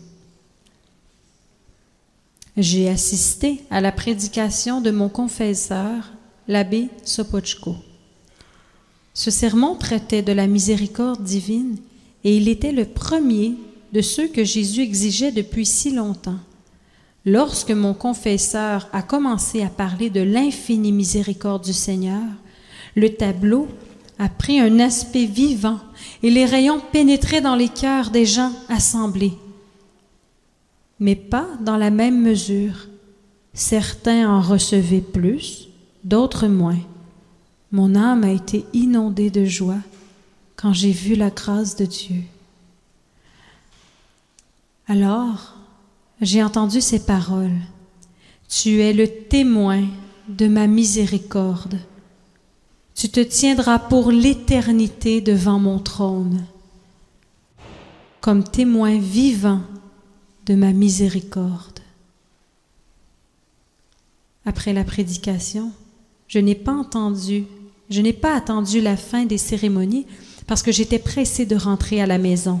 Speaker 2: J'ai assisté à la prédication de mon confesseur, l'abbé Sopochko. Ce sermon traitait de la miséricorde divine et il était le premier de ceux que Jésus exigeait depuis si longtemps. Lorsque mon confesseur a commencé à parler de l'infinie miséricorde du Seigneur, le tableau a pris un aspect vivant et les rayons pénétraient dans les cœurs des gens assemblés. Mais pas dans la même mesure. Certains en recevaient plus, d'autres moins. Mon âme a été inondée de joie quand j'ai vu la grâce de Dieu. Alors, j'ai entendu ces paroles. Tu es le témoin de ma miséricorde. Tu te tiendras pour l'éternité devant mon trône, comme témoin vivant de ma miséricorde. Après la prédication, Je n'ai pas attendu la fin des cérémonies parce que j'étais pressée de rentrer à la maison.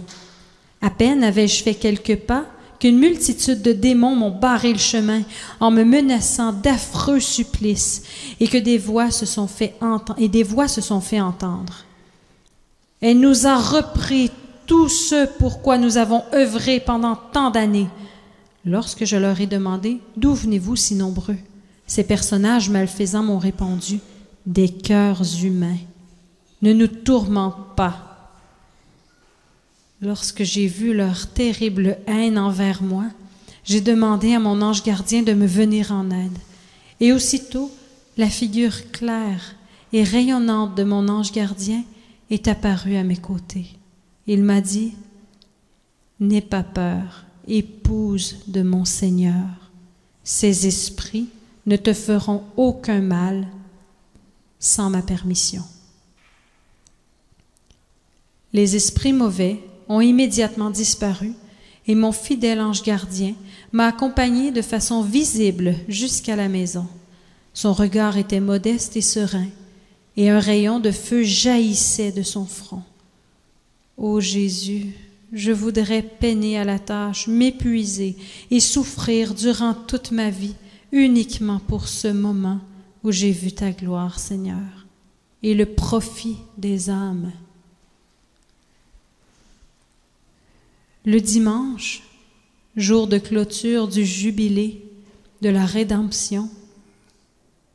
Speaker 2: À peine avais-je fait quelques pas qu'une multitude de démons m'ont barré le chemin en me menaçant d'affreux supplices et que des voix se sont fait entendre. Elle nous a repris tout ce pourquoi nous avons œuvré pendant tant d'années. Lorsque je leur ai demandé « D'où venez-vous si nombreux ?» Ces personnages malfaisants m'ont répondu « Des cœurs humains. Ne nous tourmente pas. » Lorsque j'ai vu leur terrible haine envers moi, j'ai demandé à mon ange gardien de me venir en aide. Et aussitôt, la figure claire et rayonnante de mon ange gardien est apparue à mes côtés. Il m'a dit « N'aie pas peur, épouse de mon Seigneur. Ces esprits ne te feront aucun mal sans ma permission. » Les esprits mauvais ont immédiatement disparu et mon fidèle ange gardien m'a accompagné de façon visible jusqu'à la maison. Son regard était modeste et serein et un rayon de feu jaillissait de son front. Ô Jésus, je voudrais peiner à la tâche, m'épuiser et souffrir durant toute ma vie uniquement pour ce moment où j'ai vu ta gloire, Seigneur, et le profit des âmes. Le dimanche, jour de clôture du jubilé de la rédemption,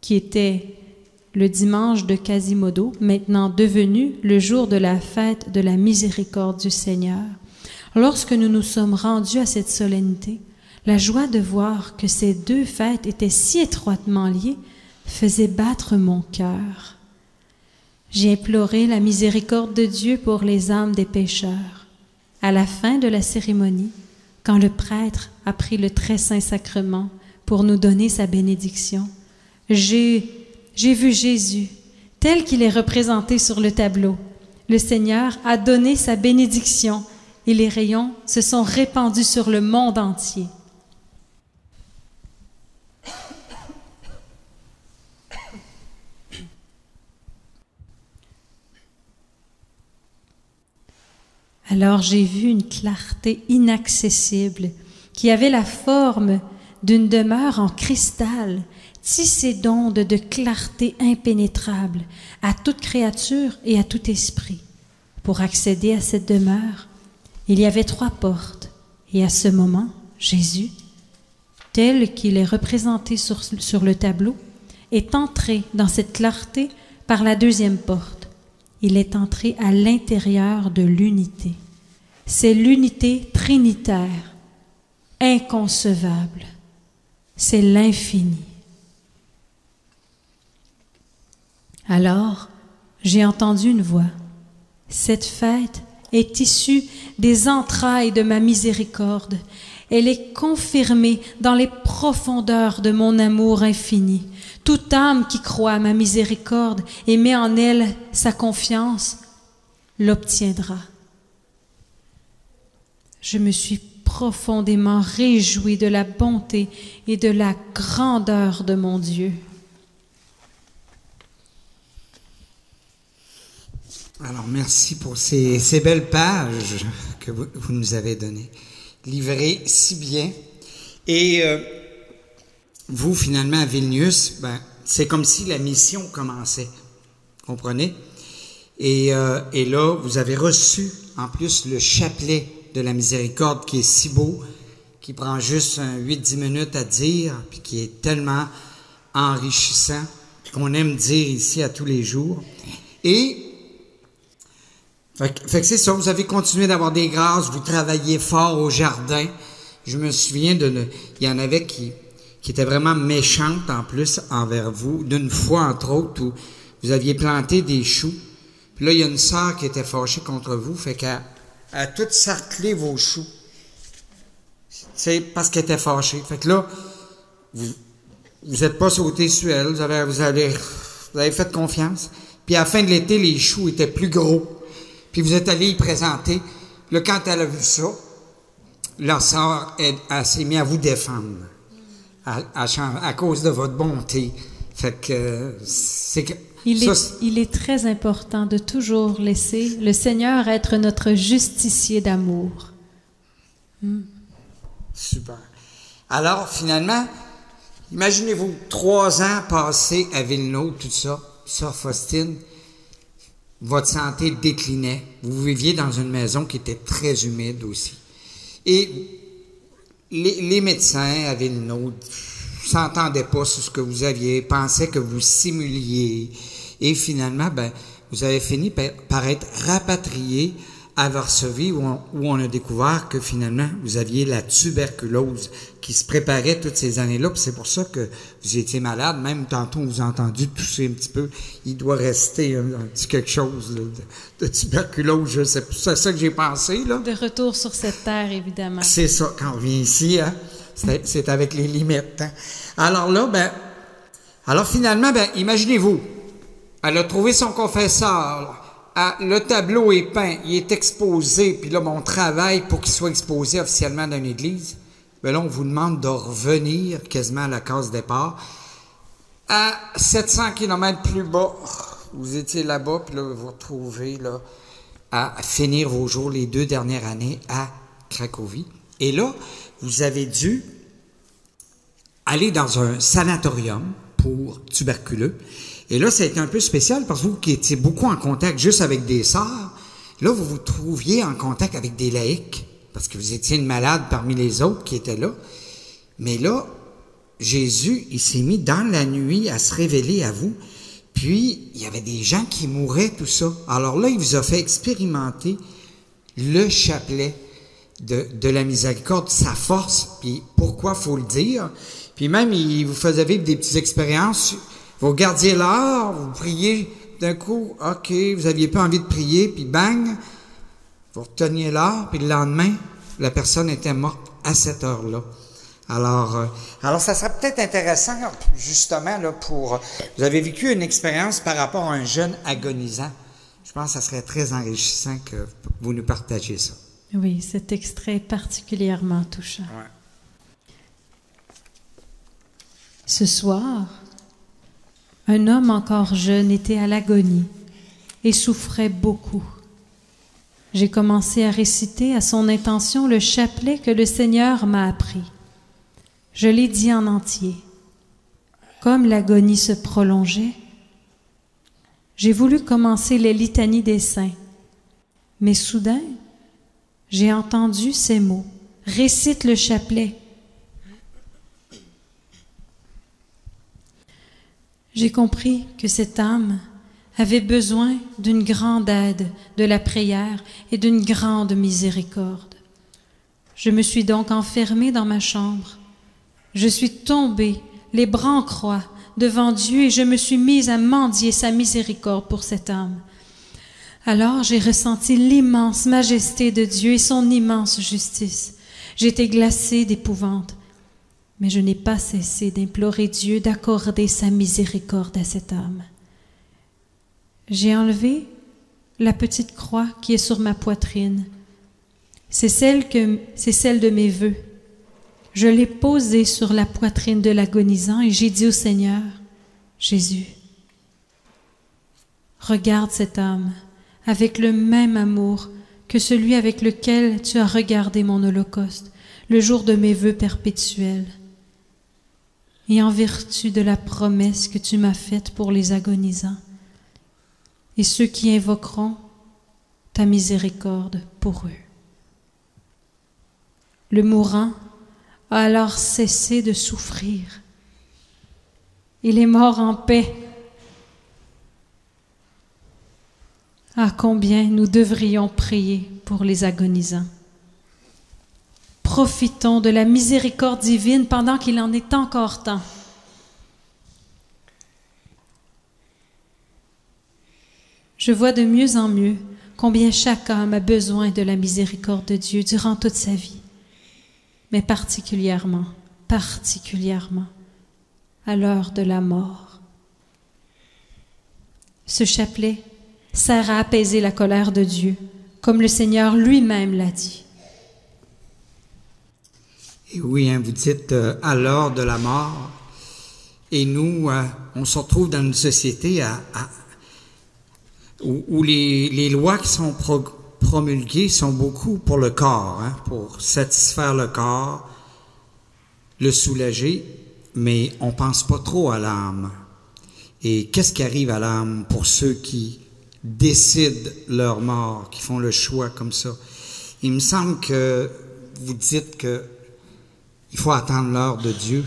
Speaker 2: qui était le dimanche de Quasimodo, maintenant devenu le jour de la fête de la miséricorde du Seigneur. Lorsque nous nous sommes rendus à cette solennité, la joie de voir que ces deux fêtes étaient si étroitement liées faisait battre mon cœur. J'ai imploré la miséricorde de Dieu pour les âmes des pécheurs. À la fin de la cérémonie, quand le prêtre a pris le très saint sacrement pour nous donner sa bénédiction, j'ai vu Jésus, tel qu'il est représenté sur le tableau. Le Seigneur a donné sa bénédiction et les rayons se sont répandus sur le monde entier. Alors j'ai vu une clarté inaccessible qui avait la forme d'une demeure en cristal, tissée d'ondes de clarté impénétrable à toute créature et à tout esprit. Pour accéder à cette demeure, il y avait 3 portes, et à ce moment, Jésus, tel qu'il est représenté sur le tableau, est entré dans cette clarté par la 2e porte. Il est entré à l'intérieur de l'unité. C'est l'unité trinitaire, inconcevable. C'est l'infini. Alors, j'ai entendu une voix. Cette fête est issue des entrailles de ma miséricorde. Elle est confirmée dans les profondeurs de mon amour infini. Toute âme qui croit à ma miséricorde et met en elle sa confiance l'obtiendra. Je me suis profondément réjouie de la bonté et de la grandeur de mon Dieu.
Speaker 1: Alors, merci pour ces belles pages que vous nous avez données, livrées si bien. Et vous, finalement, à Vilnius, c'est comme si la mission commençait, comprenez? Et là, vous avez reçu, en plus, le chapelet de la miséricorde qui est si beau, qui prend juste 8-10 minutes à dire, puis qui est tellement enrichissant, qu'on aime dire ici à tous les jours. Et fait que c'est ça, vous avez continué d'avoir des grâces, vous travaillez fort au jardin. Je me souviens il y en avait qui étaient vraiment méchantes en plus envers vous, d'une fois entre autres où vous aviez planté des choux. Puis là, il y a une sœur qui était fâchée contre vous, fait qu'elle a tout sarclé vos choux. C'est parce qu'elle était fâchée. Fait que là, vous êtes pas sauté sur elle, vous avez fait confiance. Puis à la fin de l'été, les choux étaient plus gros. Puis vous êtes allé y présenter. Là, quand elle a vu ça, la sœur, elle s'est mise à vous défendre à cause de votre bonté. Fait que c'est que
Speaker 2: Il est très important de toujours laisser le Seigneur être notre justicier d'amour.
Speaker 1: Super. Alors, finalement, imaginez-vous, 3 ans passés à Villeneuve, tout ça, Sœur Faustine, votre santé déclinait. Vous viviez dans une maison qui était très humide aussi. Et les médecins à Villeneuve s'entendaient pas sur ce que vous aviez, pensaient que vous simuliez. Et finalement, vous avez fini par être rapatrié à Varsovie où on a découvert que finalement, vous aviez la tuberculose qui se préparait toutes ces années-là. Puis c'est pour ça que vous étiez malade. Même tantôt, on vous a entendu tousser un petit peu. Il doit rester un petit quelque chose là, de tuberculose. Je sais pas. C'est ça que j'ai pensé, là.
Speaker 2: De retour sur cette terre, évidemment.
Speaker 1: C'est ça. Quand on vient ici, hein, c'est avec les limites. Hein. Alors là, alors finalement, imaginez-vous, elle a trouvé son confesseur. Le tableau est peint, il est exposé, puis là, on travaille pour qu'il soit exposé officiellement dans une église. Là, on vous demande de revenir quasiment à la case départ. À 700 km plus bas, vous étiez là-bas, puis là, vous vous retrouvez là, à finir vos jours les 2 dernières années à Cracovie. Et là, vous avez dû aller dans un sanatorium pour tuberculeux. Et là, ça a été un peu spécial parce que vous qui étiez beaucoup en contact juste avec des sœurs, là, vous vous trouviez en contact avec des laïcs parce que vous étiez une malade parmi les autres qui étaient là. Mais là, Jésus, il s'est mis dans la nuit à se révéler à vous. Puis, il y avait des gens qui mouraient, tout ça. Alors là, il vous a fait expérimenter le chapelet de la miséricorde, sa force, puis pourquoi faut le dire. Puis même, il vous faisait vivre des petites expériences. Vous regardiez l'heure, vous priez d'un coup, OK, vous aviez pas envie de prier, puis bang, vous reteniez l'heure, puis le lendemain, la personne était morte à cette heure-là. Alors ça serait peut-être intéressant, justement, là, vous avez vécu une expérience par rapport à un jeune agonisant. Je pense que ça serait très enrichissant que vous nous partagiez ça.
Speaker 2: Oui, cet extrait est particulièrement touchant.
Speaker 1: Ouais.
Speaker 2: Ce soir, un homme encore jeune était à l'agonie et souffrait beaucoup. J'ai commencé à réciter à son intention le chapelet que le Seigneur m'a appris. Je l'ai dit en entier. Comme l'agonie se prolongeait, j'ai voulu commencer les litanies des saints. Mais soudain, j'ai entendu ces mots. Récite le chapelet. J'ai compris que cette âme avait besoin d'une grande aide de la prière et d'une grande miséricorde. Je me suis donc enfermée dans ma chambre. Je suis tombée, les bras en croix, devant Dieu et je me suis mise à mendier sa miséricorde pour cette âme. Alors j'ai ressenti l'immense majesté de Dieu et son immense justice. J'étais glacée d'épouvante. Mais je n'ai pas cessé d'implorer Dieu d'accorder sa miséricorde à cette âme. J'ai enlevé la petite croix qui est sur ma poitrine. C'est celle de mes vœux. Je l'ai posée sur la poitrine de l'agonisant et j'ai dit au Seigneur, Jésus, regarde cette âme avec le même amour que celui avec lequel tu as regardé mon holocauste le jour de mes vœux perpétuels. Et en vertu de la promesse que tu m'as faite pour les agonisants, et ceux qui invoqueront ta miséricorde pour eux. Le mourant a alors cessé de souffrir. Il est mort en paix. Ah, combien nous devrions prier pour les agonisants. Profitons de la miséricorde divine pendant qu'il en est encore temps. Je vois de mieux en mieux combien chaque homme a besoin de la miséricorde de Dieu durant toute sa vie, mais particulièrement à l'heure de la mort. Ce chapelet sert à apaiser la colère de Dieu, comme le Seigneur lui-même l'a dit.
Speaker 1: Et oui, vous dites à l'heure de la mort. Et nous, on se retrouve dans une société où les lois qui sont promulguées sont beaucoup pour le corps, hein, pour satisfaire le corps, le soulager, mais on pense pas trop à l'âme. Et qu'est-ce qui arrive à l'âme pour ceux qui décident leur mort, qui font le choix comme ça? Il me semble que vous dites que il faut attendre l'heure de Dieu.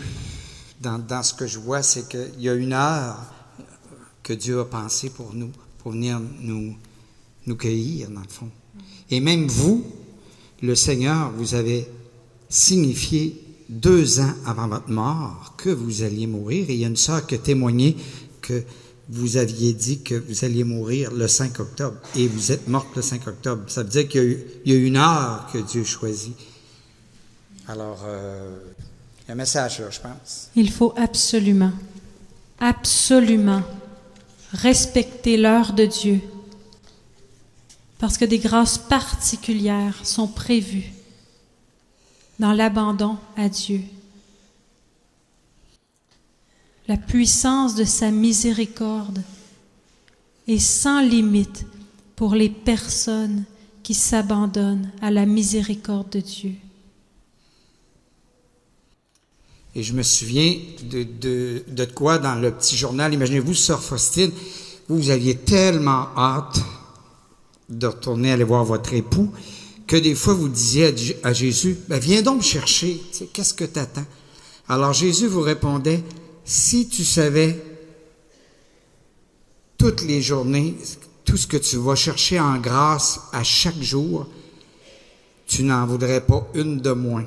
Speaker 1: Dans ce que je vois, c'est qu'il y a une heure que Dieu a pensé pour nous, pour venir nous cueillir, dans le fond. Et même vous, le Seigneur, vous avez signifié 2 ans avant votre mort que vous alliez mourir. Et il y a une sœur qui a témoigné que vous aviez dit que vous alliez mourir le 5 octobre. Et vous êtes morte le 5 octobre. Ça veut dire qu'il y a une heure que Dieu choisit. Alors, il y a un message là, je pense.
Speaker 2: Il faut absolument, absolument respecter l'heure de Dieu, parce que des grâces particulières sont prévues dans l'abandon à Dieu. La puissance de sa miséricorde est sans limite pour les personnes qui s'abandonnent à la miséricorde de Dieu.
Speaker 1: Et je me souviens de quoi dans le petit journal. Imaginez-vous, Sœur Faustine, vous aviez tellement hâte de retourner aller voir votre époux que des fois vous disiez à Jésus, « Viens donc me chercher, tu sais, qu'est-ce que t'attends? » Alors Jésus vous répondait, « Si tu savais toutes les journées, tout ce que tu vas chercher en grâce à chaque jour, tu n'en voudrais pas une de moins. »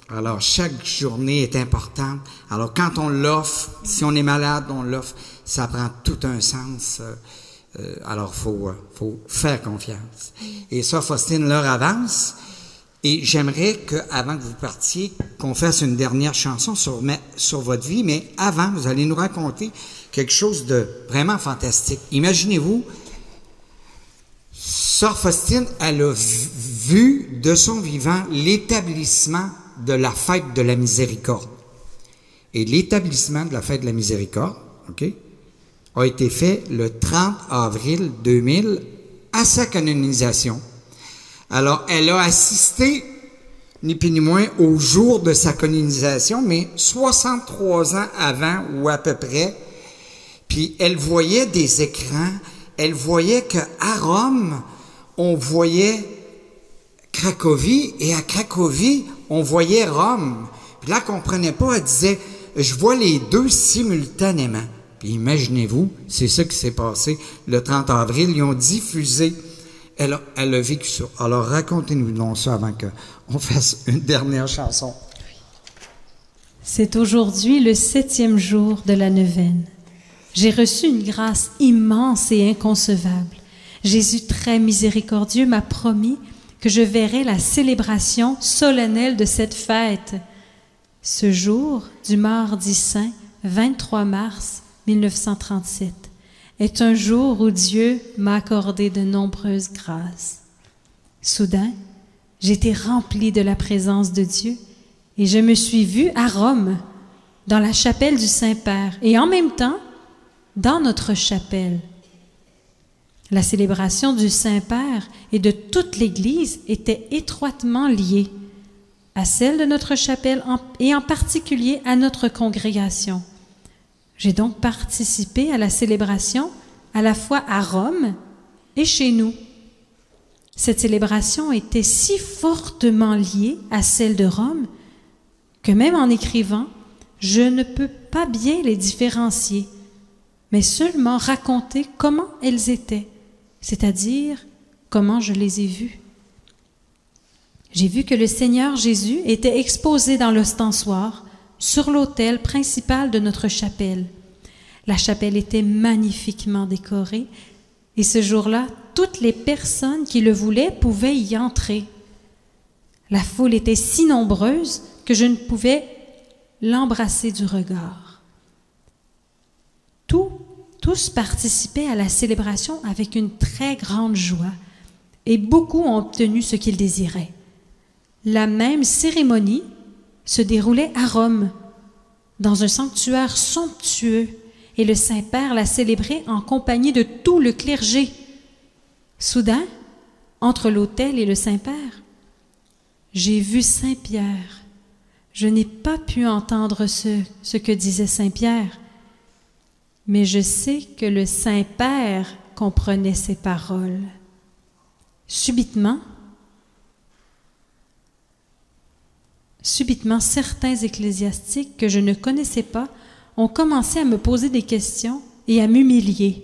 Speaker 1: Alors, chaque journée est importante. Alors, quand on l'offre, si on est malade, on l'offre, ça prend tout un sens. Alors, faut faire confiance. Et ça, Faustine, l'heure avance. Et j'aimerais qu'avant que vous partiez, qu'on fasse une dernière chanson sur votre vie. Mais avant, vous allez nous raconter quelque chose de vraiment fantastique. Imaginez-vous, Sœur Faustine, elle a vu de son vivant l'établissement de la fête de la miséricorde. Et l'établissement de la fête de la miséricorde, a été fait le 30 avril 2000 à sa canonisation. Alors, elle a assisté, ni plus ni moins, au jour de sa canonisation, mais 63 ans avant, ou à peu près. Puis, elle voyait des écrans, elle voyait qu'à Rome, on voyait Cracovie, et à Cracovie, on voyait Rome. Puis là, elle comprenait pas, elle disait, je vois les deux simultanément. Puis imaginez-vous, c'est ça qui s'est passé le 30 avril, ils ont diffusé. Elle a vécu ça. Alors racontez-nous donc ça avant qu'on fasse une dernière chanson.
Speaker 2: C'est aujourd'hui le 7e jour de la neuvaine. J'ai reçu une grâce immense et inconcevable. Jésus très miséricordieux m'a promis que je verrai la célébration solennelle de cette fête. Ce jour du mardi saint, 23 mars 1937, est un jour où Dieu m'a accordé de nombreuses grâces. Soudain, j'étais remplie de la présence de Dieu et je me suis vue à Rome, dans la chapelle du Saint-Père, et en même temps, dans notre chapelle. La célébration du Saint-Père et de toute l'Église était étroitement liée à celle de notre chapelle et en particulier à notre congrégation. J'ai donc participé à la célébration à la fois à Rome et chez nous. Cette célébration était si fortement liée à celle de Rome que même en écrivant, je ne peux pas bien les différencier, mais seulement raconter comment elles étaient, c'est-à-dire comment je les ai vues. J'ai vu que le Seigneur Jésus était exposé dans l'ostensoir, sur l'autel principal de notre chapelle. La chapelle était magnifiquement décorée et ce jour-là, toutes les personnes qui le voulaient pouvaient y entrer. La foule était si nombreuse que je ne pouvais l'embrasser du regard. Tous participaient à la célébration avec une très grande joie et beaucoup ont obtenu ce qu'ils désiraient. La même cérémonie se déroulait à Rome. dans un sanctuaire somptueux, et le Saint-Père l'a célébré en compagnie de tout le clergé. Soudain, entre l'autel et le Saint-Père, j'ai vu Saint-Pierre. Je n'ai pas pu entendre ce que disait Saint-Pierre, mais je sais que le Saint-Père comprenait ces paroles. Subitement, certains ecclésiastiques que je ne connaissais pas ont commencé à me poser des questions et à m'humilier,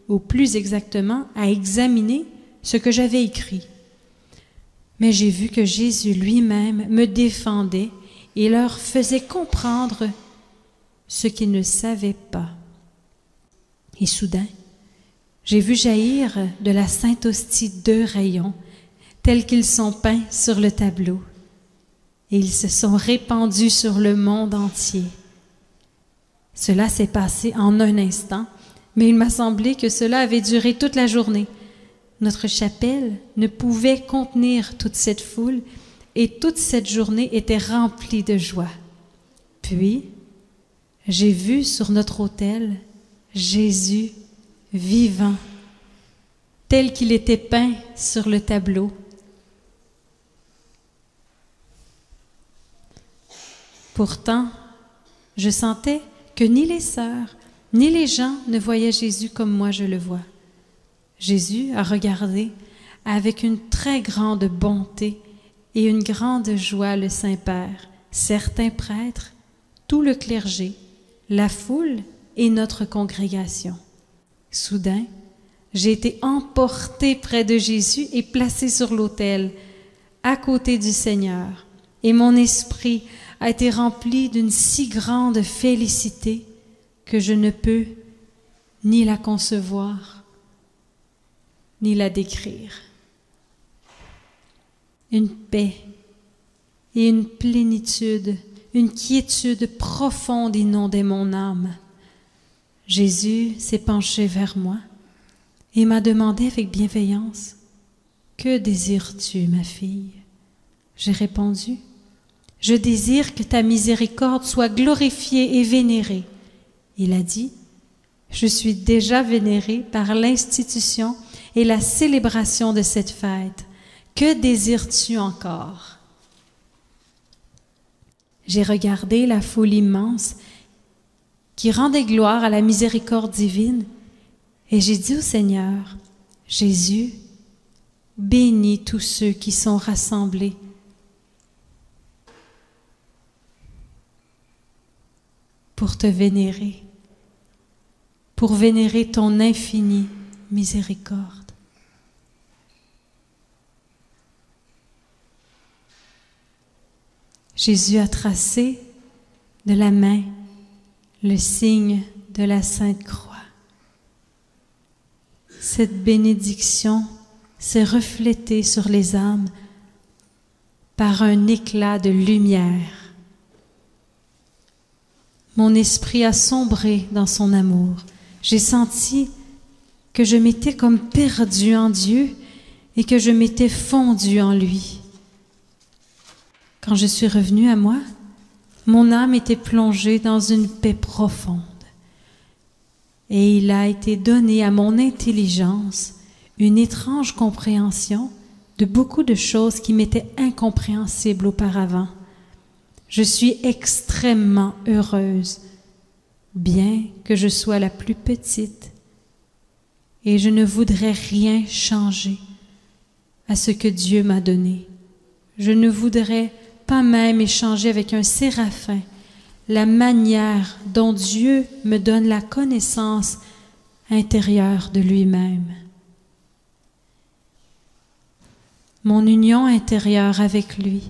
Speaker 2: ou plus exactement, à examiner ce que j'avais écrit. Mais j'ai vu que Jésus lui-même me défendait et leur faisait comprendre ce qu'ils ne savaient pas. Et soudain, j'ai vu jaillir de la Sainte Hostie 2 rayons, tels qu'ils sont peints sur le tableau, et ils se sont répandus sur le monde entier. Cela s'est passé en un instant, mais il m'a semblé que cela avait duré toute la journée. Notre chapelle ne pouvait contenir toute cette foule, et toute cette journée était remplie de joie. Puis, j'ai vu sur notre autel Jésus vivant, tel qu'il était peint sur le tableau. Pourtant, je sentais que ni les sœurs, ni les gens ne voyaient Jésus comme moi je le vois. Jésus a regardé avec une très grande bonté et une grande joie le Saint-Père, certains prêtres, tout le clergé, la foule et notre congrégation. Soudain, j'ai été emportée près de Jésus et placée sur l'autel, à côté du Seigneur, et mon esprit a été rempli d'une si grande félicité que je ne peux ni la concevoir, ni la décrire. Une paix et une plénitude, une quiétude profonde inondait mon âme. Jésus s'est penché vers moi et m'a demandé avec bienveillance, « Que désires-tu, ma fille ?» J'ai répondu, « Je désire que ta miséricorde soit glorifiée et vénérée. » Il a dit, « Je suis déjà vénérée par l'institution et la célébration de cette fête. Que désires-tu encore? » J'ai regardé la foule immense qui rendait gloire à la miséricorde divine et j'ai dit au Seigneur, « Jésus, bénis tous ceux qui sont rassemblés pour te vénérer, pour vénérer ton infinie miséricorde. » Jésus a tracé de la main le signe de la Sainte Croix. Cette bénédiction s'est reflétée sur les âmes par un éclat de lumière. Mon esprit a sombré dans son amour. J'ai senti que je m'étais comme perdue en Dieu et que je m'étais fondue en lui. Quand je suis revenue à moi, mon âme était plongée dans une paix profonde. Et il a été donné à mon intelligence une étrange compréhension de beaucoup de choses qui m'étaient incompréhensibles auparavant. Je suis extrêmement heureuse, bien que je sois la plus petite, et je ne voudrais rien changer à ce que Dieu m'a donné. Je ne voudrais pas même échanger avec un séraphin la manière dont Dieu me donne la connaissance intérieure de lui-même. Mon union intérieure avec lui,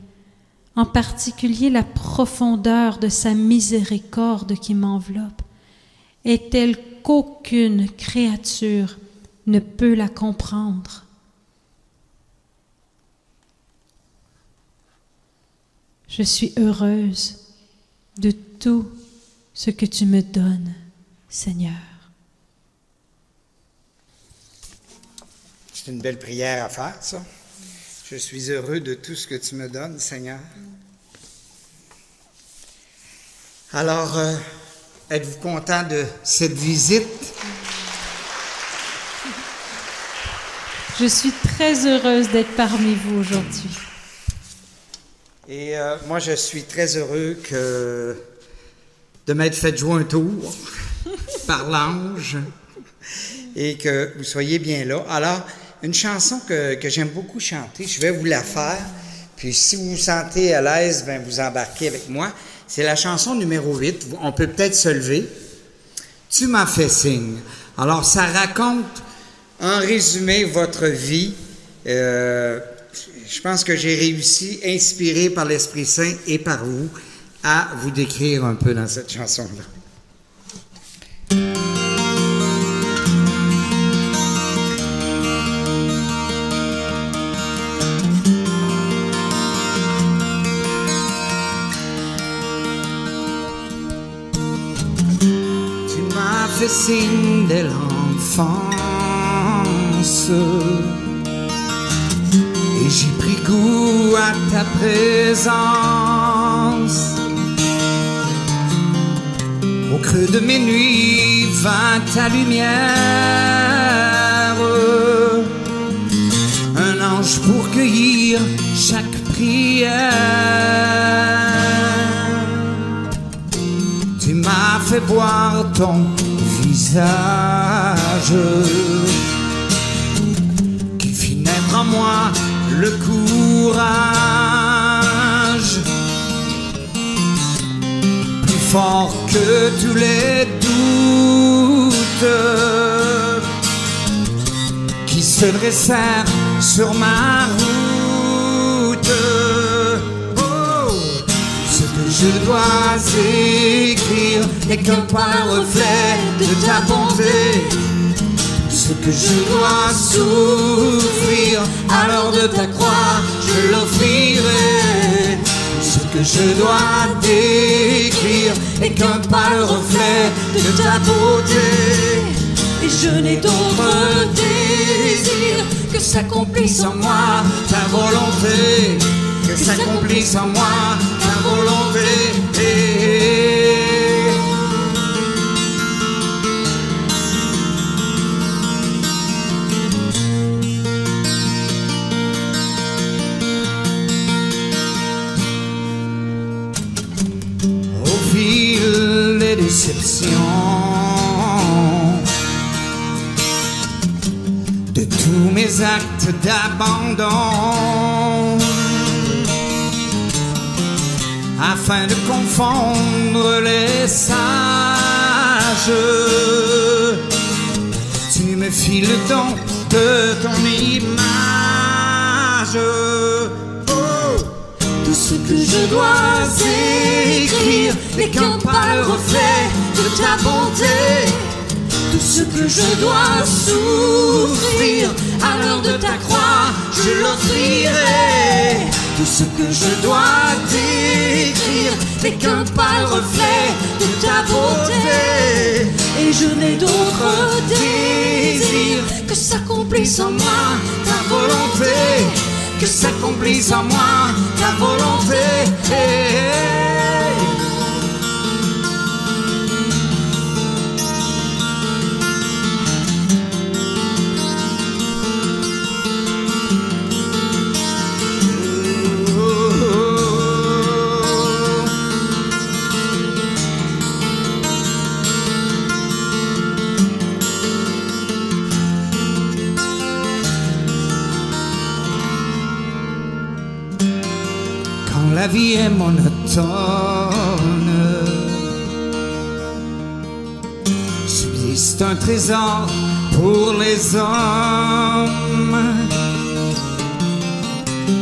Speaker 2: en particulier la profondeur de sa miséricorde qui m'enveloppe, est telle qu'aucune créature ne peut la comprendre. Je suis heureuse de tout ce que tu me donnes, Seigneur.
Speaker 1: C'est une belle prière à faire, ça. Je suis heureux de tout ce que tu me donnes, Seigneur. Alors, êtes-vous content de cette visite?
Speaker 2: Je suis très heureuse d'être parmi vous aujourd'hui.
Speaker 1: Et moi, je suis très heureux de m'être fait jouer un tour par l'ange et que vous soyez bien là. Alors, une chanson que j'aime beaucoup chanter, je vais vous la faire. Puis si vous vous sentez à l'aise, ben vous embarquez avec moi. C'est la chanson numéro 8. On peut peut-être se lever. Tu m'as fait signe. Alors, ça raconte, en résumé, votre vie. Je pense que j'ai réussi, inspiré par l'Esprit Saint et par vous, à vous décrire un peu dans cette chanson-là. Tu m'as fait signe dès l'enfance. Et j'ai pris goût à ta présence. Au creux de mes nuits vint ta lumière. Un ange pour cueillir chaque prière. Tu m'as fait voir ton visage qui fit naître en moi le courage, plus fort que tous les doutes qui se dressèrent sur ma route. Oh, ce que je dois écrire n'est qu'un pâle reflet de ta bonté. Ce que je dois souffrir à l'heure de ta croix, je l'offrirai. Ce que je dois décrire n'est qu'un pâle reflet de ta beauté. Et je n'ai d'autre désir que s'accomplisse en moi ta volonté. Que s'accomplisse en moi ta volonté. De tous mes actes d'abandon, afin de confondre les sages, tu me fis le don de ton image. Tout ce que je dois écrire n'est qu'un pâle reflet de ta bonté. Tout ce que je dois souffrir à l'heure de ta croix, je l'offrirai. Tout ce que je dois décrire n'est qu'un pâle reflet de ta beauté. Et je n'ai d'autre désir que s'accomplisse en moi ta volonté. Que s'accomplisse en moi ta volonté. La vie est monotone, subsiste un trésor pour les hommes.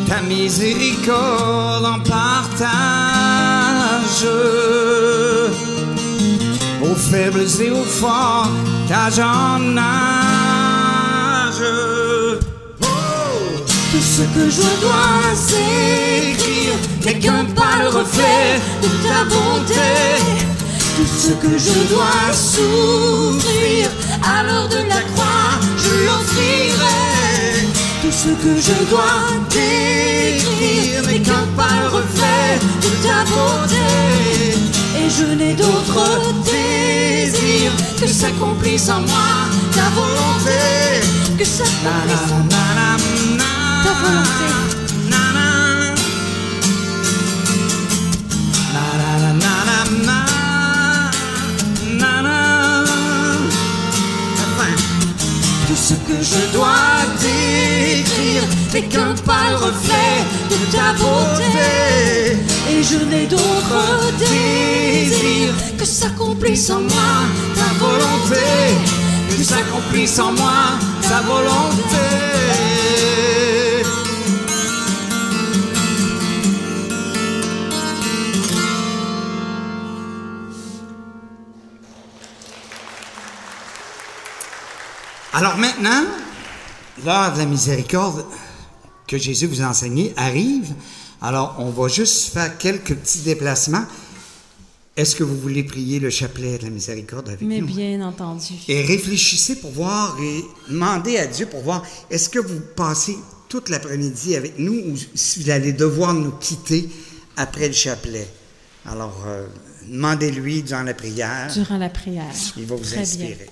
Speaker 1: Ta miséricorde en partage aux faibles et aux forts, d'âge en âge. Tout ce que je dois écrire n'est qu'un pâle reflet de ta bonté. Tout ce que je dois souffrir à l'heure de la croix, je l'offrirai. Tout ce que je dois décrire n'est qu'un pâle reflet de ta beauté. Et
Speaker 3: je n'ai d'autre désir que s'accomplisse en moi ta volonté, que s'accomplisse en moi ta volonté. Tout ce que je dois décrire n'est qu'un pâle reflet de ta beauté, et je n'ai d'autre désir que s'accomplisse en moi ta volonté, que s'accomplisse en moi ta volonté.
Speaker 1: Alors maintenant, l'heure de la miséricorde que Jésus vous a enseigné arrive. Alors, on va juste faire quelques petits déplacements. Est-ce que vous voulez prier le chapelet de la miséricorde avec
Speaker 2: Mais
Speaker 1: nous?
Speaker 2: bien entendu.
Speaker 1: Et réfléchissez pour voir et demandez à Dieu pour voir, est-ce que vous passez toute l'après-midi avec nous ou si vous allez devoir nous quitter après le chapelet? Alors, demandez-lui durant la prière.
Speaker 2: Durant la prière.
Speaker 1: Il va vous
Speaker 2: Très
Speaker 1: inspirer.
Speaker 2: bien.